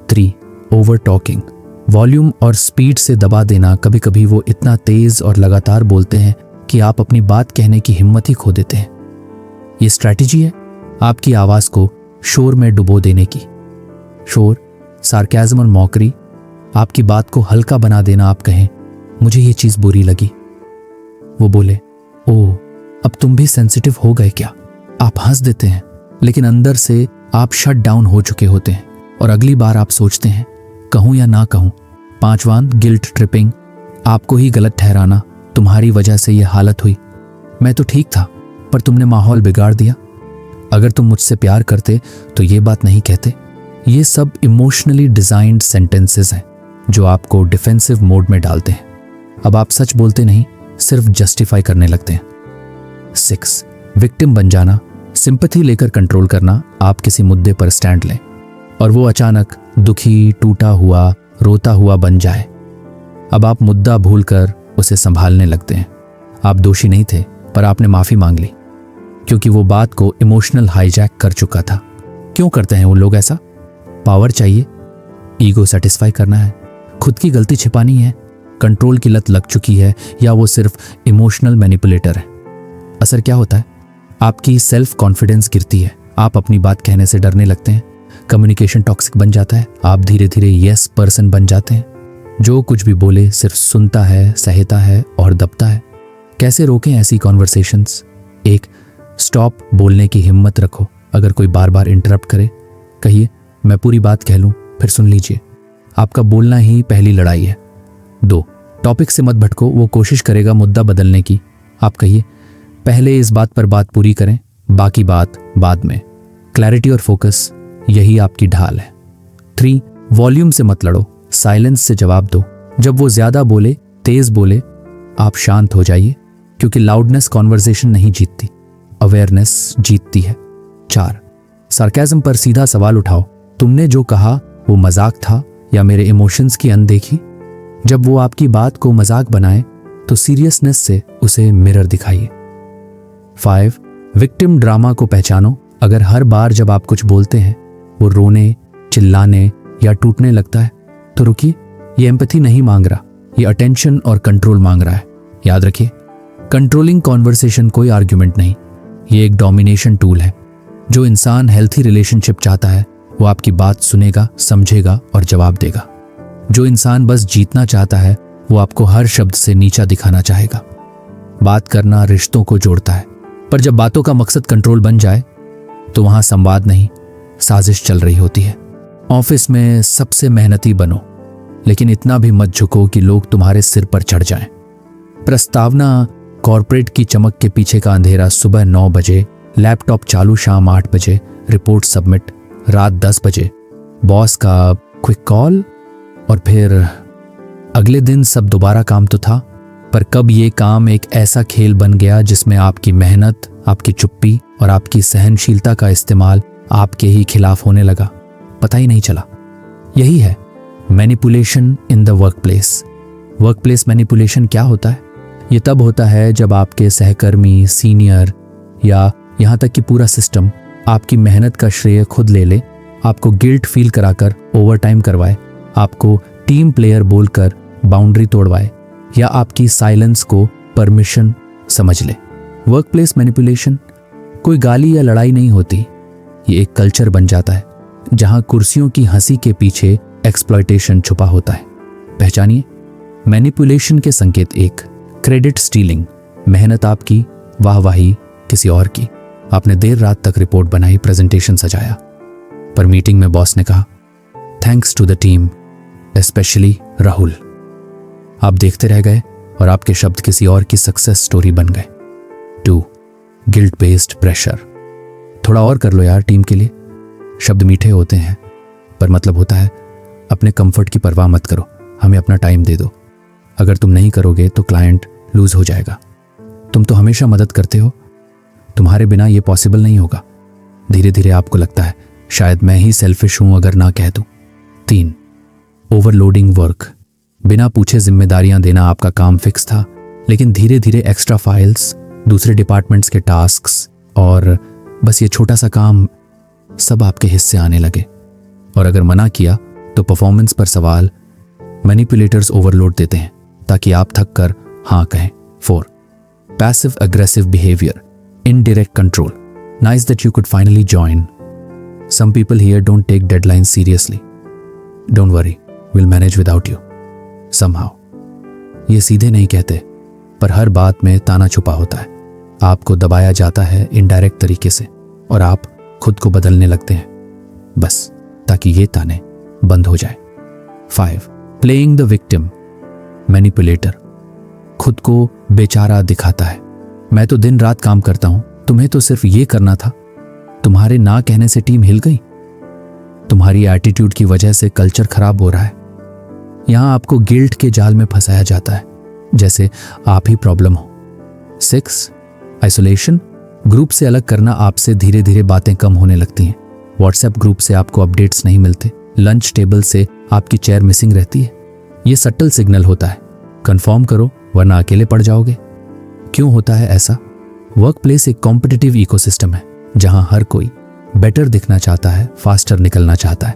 3, ओवर टॉकिंग, वॉल्यूम और स्पीड से दबा देना। कभी कभी वो इतना तेज और लगातार बोलते हैं कि आप अपनी बात कहने की हिम्मत ही खो देते हैं। ये स्ट्रैटेजी है आपकी आवाज को शोर में डुबो देने की। शोर, सार्केज्म और मॉकरी, आपकी बात को हल्का बना देना। आप कहें, मुझे ये चीज बुरी लगी। वो बोले, ओह, अब तुम भी सेंसिटिव हो गए क्या? आप हंस देते हैं, लेकिन अंदर से आप शट डाउन हो चुके होते हैं और अगली बार आप सोचते हैं, कहूं या ना कहूं। 5वां, गिल्ट ट्रिपिंग, आपको ही गलत ठहराना। तुम्हारी वजह से ये हालत हुई। मैं तो ठीक था, पर तुमने माहौल बिगाड़ दिया। अगर तुम मुझसे प्यार करते तो ये बात नहीं कहते। ये सब इमोशनली डिजाइंड सेंटेंसेस हैं जो आपको डिफेंसिव मोड में डालते हैं। अब आप सच बोलते नहीं, सिर्फ जस्टिफाई करने लगते हैं। 6, विक्टिम बन जाना, सिंपैथी लेकर कंट्रोल करना। आप किसी मुद्दे पर स्टैंड लें और वो अचानक दुखी, टूटा हुआ, रोता हुआ बन जाए। अब आप मुद्दा भूलकर उसे संभालने लगते हैं। आप दोषी नहीं थे, पर आपने माफी मांग ली क्योंकि वो बात को इमोशनल हाईजैक कर चुका था। क्यों करते हैं वो लोग ऐसा? पावर चाहिए, ईगो सेटिस्फाई करना है, खुद की गलती छिपानी है, कंट्रोल की लत लग चुकी है, या वो सिर्फ इमोशनल मैनिपुलेटर है। असर क्या होता है? आपकी सेल्फ कॉन्फिडेंस गिरती है, आप अपनी बात कहने से डरने लगते हैं, कम्युनिकेशन टॉक्सिक बन जाता है, आप धीरे धीरे यस पर्सन बन जाते हैं, जो कुछ भी बोले सिर्फ सुनता है, सहता है और दबता है। कैसे रोकें ऐसी कॉन्वर्सेशंस? 1, स्टॉप बोलने की हिम्मत रखो। अगर कोई बार बार इंटरप्ट करे, कहिए, मैं पूरी बात कह लूं, फिर सुन लीजिए। आपका बोलना ही पहली लड़ाई है। 2, टॉपिक से मत भटको, वो कोशिश करेगा मुद्दा बदलने की। आप कहिए, पहले इस बात पर बात पूरी करें, बाकी बात बाद में। क्लैरिटी और फोकस, यही आपकी ढाल है। 3, वॉल्यूम से मत लड़ो, साइलेंस से जवाब दो। जब वो ज्यादा बोले, तेज बोले, आप शांत हो जाइए, क्योंकि लाउडनेस कॉन्वर्सेशन नहीं जीतती, अवेयरनेस जीतती है। 4, सार्केज्म पर सीधा सवाल उठाओ, तुमने जो कहा वो मजाक था या मेरे इमोशंस की अनदेखी? जब वो आपकी बात को मजाक बनाए तो सीरियसनेस से उसे मिरर दिखाइए। 5, विक्टिम ड्रामा को पहचानो। अगर हर बार जब आप कुछ बोलते हैं वो रोने, चिल्लाने या टूटने लगता है, तो रुकिए, ये एम्पैथी नहीं मांग रहा, ये अटेंशन और कंट्रोल मांग रहा है। याद रखिए, कंट्रोलिंग कॉन्वर्सेशन कोई आर्ग्यूमेंट नहीं, ये एक डोमिनेशन टूल है। जो इंसान हेल्थी रिलेशनशिप चाहता है वो आपकी बात सुनेगा, समझेगा और जवाब देगा। जो इंसान बस जीतना चाहता है वो आपको हर शब्द से नीचा दिखाना चाहेगा। बात करना रिश्तों को जोड़ता है, पर जब बातों का मकसद कंट्रोल बन जाए तो वहां संवाद नहीं, साजिश चल रही होती है। ऑफिस में सबसे मेहनती बनो, लेकिन इतना भी मत झुको कि लोग तुम्हारे सिर पर चढ़ जाएं। प्रस्तावना, कॉर्पोरेट की चमक के पीछे का अंधेरा सुबह 9 बजे, लैपटॉप चालू शाम 8 बजे, रिपोर्ट सबमिट रात 10 बजे, बॉस का क्विक कॉल और फिर अगले दिन सब दोबारा काम तो था, पर कब ये काम एक ऐसा खेल बन गया जिसमें आपकी मेहनत, आपकी चुप्पी और आपकी सहनशीलता का इस्तेमाल आपके ही खिलाफ होने लगा, पता ही नहीं चला। यही है manipulation in the workplace. Workplace manipulation क्या होता है? ये तब होता है जब आपके सहकर्मी, सीनियर या यहाँ तक कि पूरा सिस्टम आपकी मेहनत का श्रेय खुद ले ले, आपको गिल्ट फील कराकर ओवरटाइम करवाए, आपको टीम प्लेयर बोलकर बाउंड्री तोड़वाए या आपकी साइलेंस को परमिशन समझ ले। वर्कप्लेस मैनिपुलेशन कोई गाली या लड़ाई नहीं होती, ये एक कल्चर बन जाता है जहां कुर्सियों की हंसी के पीछे एक्सप्लॉयटेशन छुपा होता है। पहचानिए मैनिपुलेशन के संकेत। 1, क्रेडिट स्टीलिंग, मेहनत आपकी, वाहवाही किसी और की। आपने देर रात तक रिपोर्ट बनाई, प्रेजेंटेशन सजाया, पर मीटिंग में बॉस ने कहा thanks to the team, specially Rahul. आप देखते रह गए और आपके शब्द किसी और की सक्सेस स्टोरी बन गए। 2. Guilt based pressure. थोड़ा और कर लो यार टीम के लिए। शब्द मीठे होते हैं पर मतलब होता है अपने कंफर्ट की परवाह मत करो, हमें अपना टाइम दे दो। अगर तुम नहीं करोगे तो क्लाइंट लूज हो जाएगा। तुम तो हमेशा मदद करते हो, तुम्हारे बिना ये पॉसिबल नहीं होगा। धीरे धीरे आपको लगता है शायद मैं ही सेल्फिश हूं अगर ना कह दूं। 3. Overloading work. बिना पूछे जिम्मेदारियां देना आपका काम फिक्स था, लेकिन धीरे धीरे एक्स्ट्रा फाइल्स, दूसरे डिपार्टमेंट्स के टास्क्स और बस ये छोटा सा काम सब आपके हिस्से आने लगे। और अगर मना किया तो परफॉर्मेंस पर सवाल। मैनिपुलेटर्स ओवरलोड देते हैं ताकि आप थक कर हाँ कहें। 4. Passive aggressive behaviour, indirect control. Nice that you could finally join. Some people here don't take deadlines seriously. Don't worry, we'll manage without you. Somehow. ये सीधे नहीं कहते, पर हर बात में ताना छुपा होता है। आपको दबाया जाता है इनडायरेक्ट तरीके से और आप खुद को बदलने लगते हैं बस ताकि ये ताने बंद हो जाए। 5. Playing the victim. Manipulator. खुद को बेचारा दिखाता है। मैं तो दिन रात काम करता हूं, तुम्हें तो सिर्फ ये करना था। तुम्हारे ना कहने से टीम हिल गई। तुम्हारी एटीट्यूड की वजह से कल्चर खराब हो रहा है। यहां आपको गिल्ट के जाल में फंसाया जाता है जैसे आप ही प्रॉब्लम हो। 6. आइसोलेशन। ग्रुप से अलग करना। आपसे धीरे धीरे बातें कम होने लगती हैं। व्हाट्सएप ग्रुप से आपको अपडेट्स नहीं मिलते। लंच टेबल से आपकी चेयर मिसिंग रहती है। ये सटल सिग्नल होता है, कंफर्म करो वरना अकेले पड़ जाओगे। क्यों होता है ऐसा? वर्क प्लेस एक कॉम्पिटिटिव इकोसिस्टम है जहां हर कोई बेटर दिखना चाहता है, फास्टर निकलना चाहता है,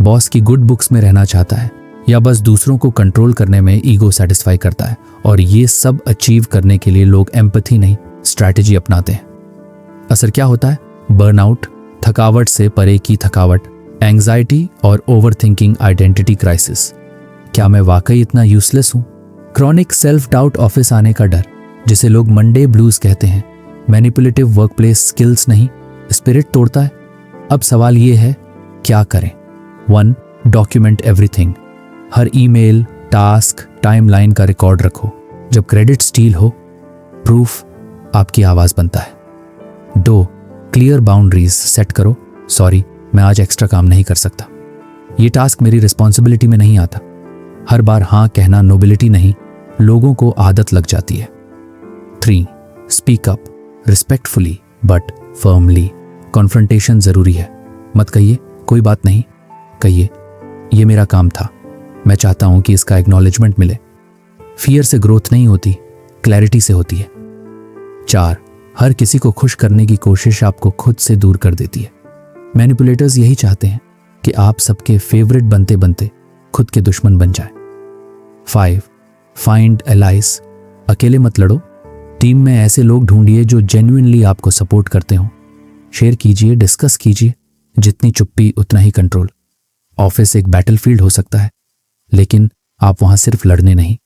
बॉस की गुड बुक्स में रहना चाहता है या बस दूसरों को कंट्रोल करने में ईगो सेटिस्फाई करता है। और ये सब अचीव करने के लिए लोग एम्पैथी नहीं स्ट्रैटेजी अपनाते हैं। असर क्या होता है? बर्नआउट, थकावट से परे की थकावट, एंग्जाइटी और ओवरथिंकिंग, आइडेंटिटी क्राइसिस। क्या मैं वाकई इतना यूजलेस हूं? क्रॉनिक सेल्फ डाउट, ऑफिस आने का डर जिसे लोग मंडे ब्लूज कहते हैं। मैनिपुलेटिव वर्कप्लेस स्किल्स नहीं स्पिरिट तोड़ता है। अब सवाल ये है क्या करें? 1. Document everything. हर ईमेल, टास्क, टाइमलाइन का रिकॉर्ड रखो। जब क्रेडिट स्टील हो, प्रूफ आपकी आवाज बनता है। 2. क्लियर बाउंड्रीज सेट करो। सॉरी, मैं आज एक्स्ट्रा काम नहीं कर सकता। ये टास्क मेरी रिस्पॉन्सिबिलिटी में नहीं आता। हर बार हाँ कहना नोबिलिटी नहीं, लोगों को आदत लग जाती है। 3. Speak up respectfully but firmly. Confrontation जरूरी है। मत कहिए कोई बात नहीं, कहिए ये मेरा काम था, मैं चाहता हूं कि इसका एक्नॉलेजमेंट मिले। फियर से ग्रोथ नहीं होती, क्लैरिटी से होती है। 4. हर किसी को खुश करने की कोशिश आपको खुद से दूर कर देती है। मैनिपुलेटर्स यही चाहते हैं कि आप सबके फेवरेट बनते बनते खुद के दुश्मन बन जाए। 5. Find allies. अकेले मत लड़ो, टीम में ऐसे लोग ढूंढिए जो जेन्युइनली आपको सपोर्ट करते हो। शेयर कीजिए, डिस्कस कीजिए। जितनी चुप्पी उतना ही कंट्रोल। ऑफिस एक बैटलफील्ड हो सकता है, लेकिन आप वहां सिर्फ लड़ने नहीं,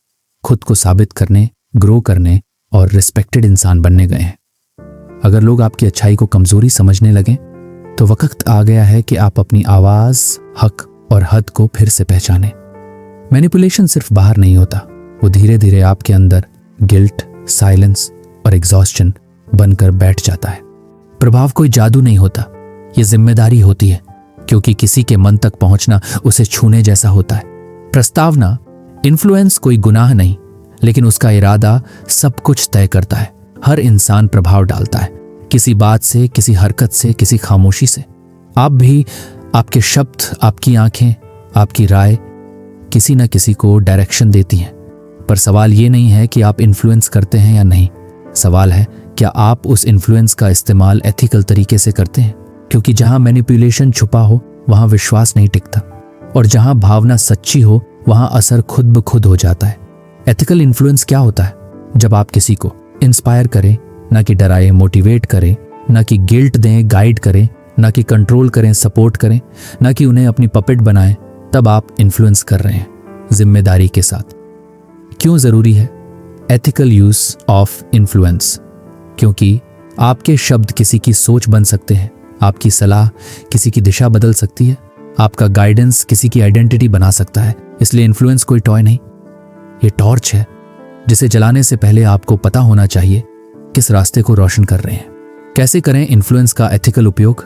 खुद को साबित करने, ग्रो करने और रिस्पेक्टेड इंसान बनने गए हैं। अगर लोग आपकी अच्छाई को कमजोरी समझने लगें तो वक्त आ गया है कि आप अपनी आवाज, हक और हद को फिर से पहचानें। मैनिपुलेशन सिर्फ बाहर नहीं होता, वो धीरे धीरे आपके अंदर गिल्ट, साइलेंस और एग्जॉस्शन बनकर बैठ जाता है। प्रभाव कोई जादू नहीं होता, ये जिम्मेदारी होती है, क्योंकि किसी के मन तक पहुंचना उसे छूने जैसा होता है। प्रस्तावना, इन्फ्लुएंस कोई गुनाह नहीं, लेकिन उसका इरादा सब कुछ तय करता है। हर इंसान प्रभाव डालता है, किसी बात से, किसी हरकत से, किसी खामोशी से। आप भी, आपके शब्द, आपकी आंखें, आपकी राय किसी न किसी को डायरेक्शन देती हैं। पर सवाल ये नहीं है कि आप इन्फ्लुएंस करते हैं या नहीं, सवाल है क्या आप उस इन्फ्लुएंस का इस्तेमाल एथिकल तरीके से करते हैं। क्योंकि जहां मैनिपुलेशन छुपा हो वहां विश्वास नहीं टिकता, और जहां भावना सच्ची हो वहां असर खुद ब खुद हो जाता है। एथिकल इन्फ्लुएंस क्या होता है? जब आप किसी को इंस्पायर करें, ना कि डराएं, मोटिवेट करें, ना कि गिल्ट दें, गाइड करें, ना कि कंट्रोल करें, सपोर्ट करें, ना कि उन्हें अपनी पपेट बनाएं, तब आप इन्फ्लुएंस कर रहे हैं जिम्मेदारी के साथ। क्यों जरूरी है एथिकल यूज ऑफ इन्फ्लुएंस? क्योंकि आपके शब्द किसी की सोच बन सकते हैं, आपकी सलाह किसी की दिशा बदल सकती है, आपका गाइडेंस किसी की आइडेंटिटी बना सकता है। इसलिए इन्फ्लुएंस कोई टॉय नहीं, ये टॉर्च है जिसे जलाने से पहले आपको पता होना चाहिए किस रास्ते को रोशन कर रहे हैं। कैसे करें इन्फ्लुएंस का एथिकल उपयोग?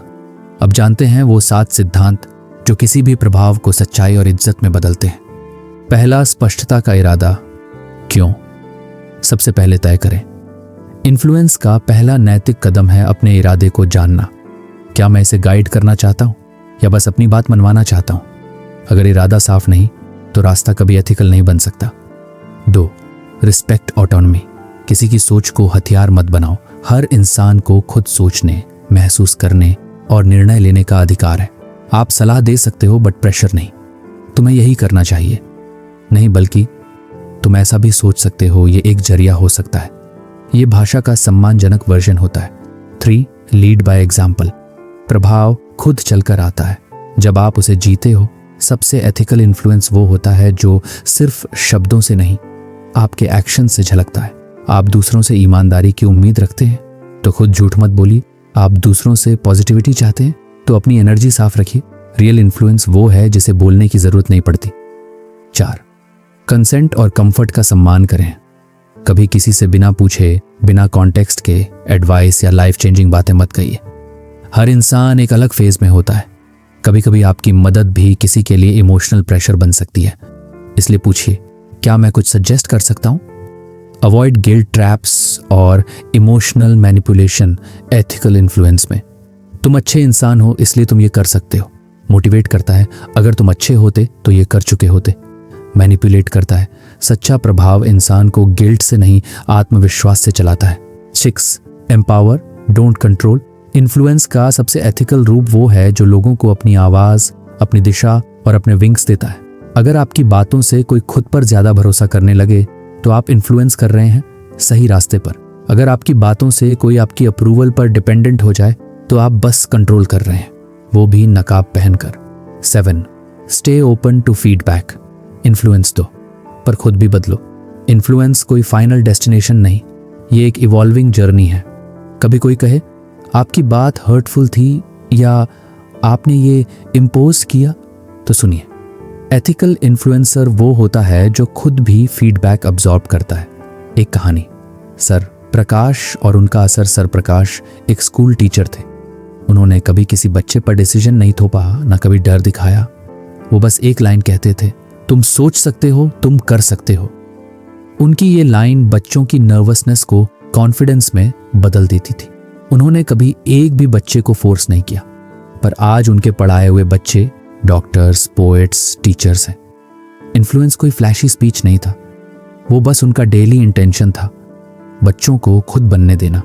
अब जानते हैं वो 7 सिद्धांत जो किसी भी प्रभाव को सच्चाई और इज्जत में बदलते हैं। पहला, स्पष्टता का इरादा। क्यों? सबसे पहले तय करें। इन्फ्लुएंस का पहला नैतिक कदम है अपने इरादे को जानना। क्या मैं इसे गाइड करना चाहता हूं या बस अपनी बात मनवाना चाहता हूं? अगर इरादा साफ नहीं तो रास्ता कभी एथिकल नहीं बन सकता। 2, रिस्पेक्ट ऑटोनॉमी। किसी की सोच को हथियार मत बनाओ। हर इंसान को खुद सोचने, महसूस करने और निर्णय लेने का अधिकार है। आप सलाह दे सकते हो बट प्रेशर नहीं। तुम्हें यही करना चाहिए नहीं, बल्कि तुम ऐसा भी सोच सकते हो ये एक जरिया हो सकता है। ये भाषा का सम्मानजनक वर्जन होता है। 3, लीड बाय एग्जाम्पल। प्रभाव खुद चलकर आता है जब आप उसे जीते हो। सबसे एथिकल इन्फ्लुएंस वो होता है जो सिर्फ शब्दों से नहीं, आपके एक्शन से झलकता है। आप दूसरों से ईमानदारी की उम्मीद रखते हैं तो खुद झूठ मत बोलिए। आप दूसरों से पॉजिटिविटी चाहते हैं तो अपनी एनर्जी साफ रखिए। रियल इन्फ्लुएंस वो है जिसे बोलने की जरूरत नहीं पड़ती। 4, कंसेंट और कंफर्ट का सम्मान करें। कभी किसी से बिना पूछे, बिना कॉन्टेक्स्ट के एडवाइस या लाइफ चेंजिंग बातें मत कहिए। हर इंसान एक अलग फेज में होता है। कभी कभी आपकी मदद भी किसी के लिए इमोशनल प्रेशर बन सकती है। इसलिए पूछिए, क्या मैं कुछ सजेस्ट कर सकता हूं? अवॉइड गिल्ट ट्रैप्स और इमोशनल मैनिपुलेशन एथिकल इन्फ्लुएंस में। तुम अच्छे इंसान हो इसलिए तुम ये कर सकते हो, मोटिवेट करता है। अगर तुम अच्छे होते तो ये कर चुके होते, मैनिपुलेट करता है। सच्चा प्रभाव इंसान को गिल्ट से नहीं, आत्मविश्वास से चलाता है। 6, एम्पावर डोंट कंट्रोल। इन्फ्लुएंस का सबसे एथिकल रूप वो है जो लोगों को अपनी आवाज, अपनी दिशा और अपने विंग्स देता है। अगर आपकी बातों से कोई खुद पर ज्यादा भरोसा करने लगे तो आप इन्फ्लुएंस कर रहे हैं सही रास्ते पर। अगर आपकी बातों से कोई आपकी अप्रूवल पर डिपेंडेंट हो जाए तो आप बस कंट्रोल कर रहे हैं, वो भी नकाब पहनकर। 7, stay open to feedback. Influence दो पर खुद भी बदलो। इन्फ्लुएंस कोई फाइनल डेस्टिनेशन नहीं, ये एक इवॉल्विंग जर्नी है। कभी कोई कहे आपकी बात हर्टफुल थी या आपने ये इम्पोज किया, तो सुनिए, एथिकल इन्फ्लुएंसर वो होता है जो खुद भी फीडबैक अब्सॉर्ब करता है। एक कहानी, सर प्रकाश और उनका असर। सर प्रकाश एक स्कूल टीचर थे। उन्होंने कभी किसी बच्चे पर डिसीजन नहीं थोपा, ना कभी डर दिखाया। वो बस एक लाइन कहते थे, तुम सोच सकते हो, तुम कर सकते हो। उनकी ये लाइन बच्चों की नर्वसनेस को कॉन्फिडेंस में बदल देती थी। उन्होंने कभी एक भी बच्चे को फोर्स नहीं किया, पर आज उनके पढ़ाए हुए बच्चे डॉक्टर्स, पोएट्स, टीचर्स हैं। इन्फ्लुएंस कोई फ्लैशी स्पीच नहीं था, वो बस उनका डेली इंटेंशन था, बच्चों को खुद बनने देना।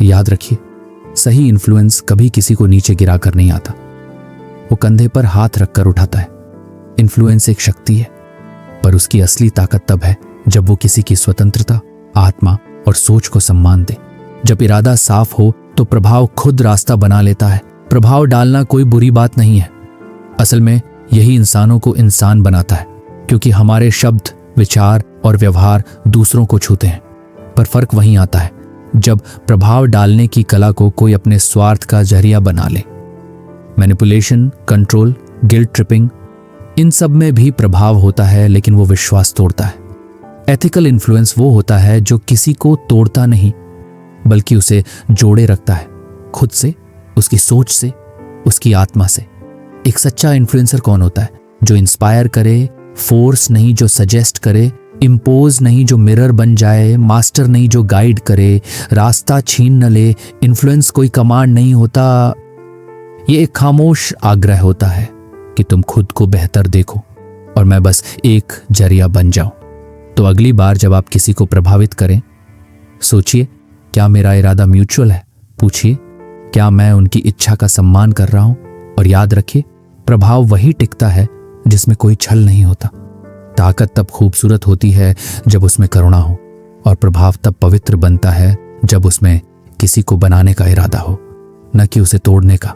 याद रखिए, सही इन्फ्लुएंस कभी किसी को नीचे गिरा कर नहीं आता, वो कंधे पर हाथ रखकर उठाता है। इन्फ्लुएंस एक शक्ति है, पर उसकी असली ताकत तब है जब वो किसी की स्वतंत्रता, आत्मा और सोच को सम्मान दे। जब इरादा साफ हो तो प्रभाव खुद रास्ता बना लेता है। प्रभाव डालना कोई बुरी बात नहीं है, असल में यही इंसानों को इंसान बनाता है, क्योंकि हमारे शब्द, विचार और व्यवहार दूसरों को छूते हैं। पर फर्क वहीं आता है जब प्रभाव डालने की कला को कोई अपने स्वार्थ का जरिया बना ले। मैनिपुलेशन, कंट्रोल, गिल्ट ट्रिपिंग, इन सब में भी प्रभाव होता है, लेकिन वो विश्वास तोड़ता है। एथिकल इन्फ्लुएंस वो होता है जो किसी को तोड़ता नहीं, बल्कि उसे जोड़े रखता है, खुद से, उसकी सोच से, उसकी आत्मा से। एक सच्चा इन्फ्लुएंसर कौन होता है? जो इंस्पायर करे, फोर्स नहीं जो सजेस्ट करे, इम्पोज नहीं जो मिरर बन जाए, मास्टर नहीं जो गाइड करे, रास्ता छीन न ले। इन्फ्लुएंस कोई कमांड नहीं होता, ये एक खामोश आग्रह होता है कि तुम खुद को बेहतर देखो और मैं बस एक जरिया बन जाऊं। तो अगली बार जब आप किसी को प्रभावित करें, सोचिए, क्या मेरा इरादा म्यूचुअल है? पूछिए, क्या मैं उनकी इच्छा का सम्मान कर रहा हूं? और याद रखिए, प्रभाव वही टिकता है जिसमें कोई छल नहीं होता। ताकत तब खूबसूरत होती है जब उसमें करुणा हो, और प्रभाव तब पवित्र बनता है जब उसमें किसी को बनाने का इरादा हो, न कि उसे तोड़ने का।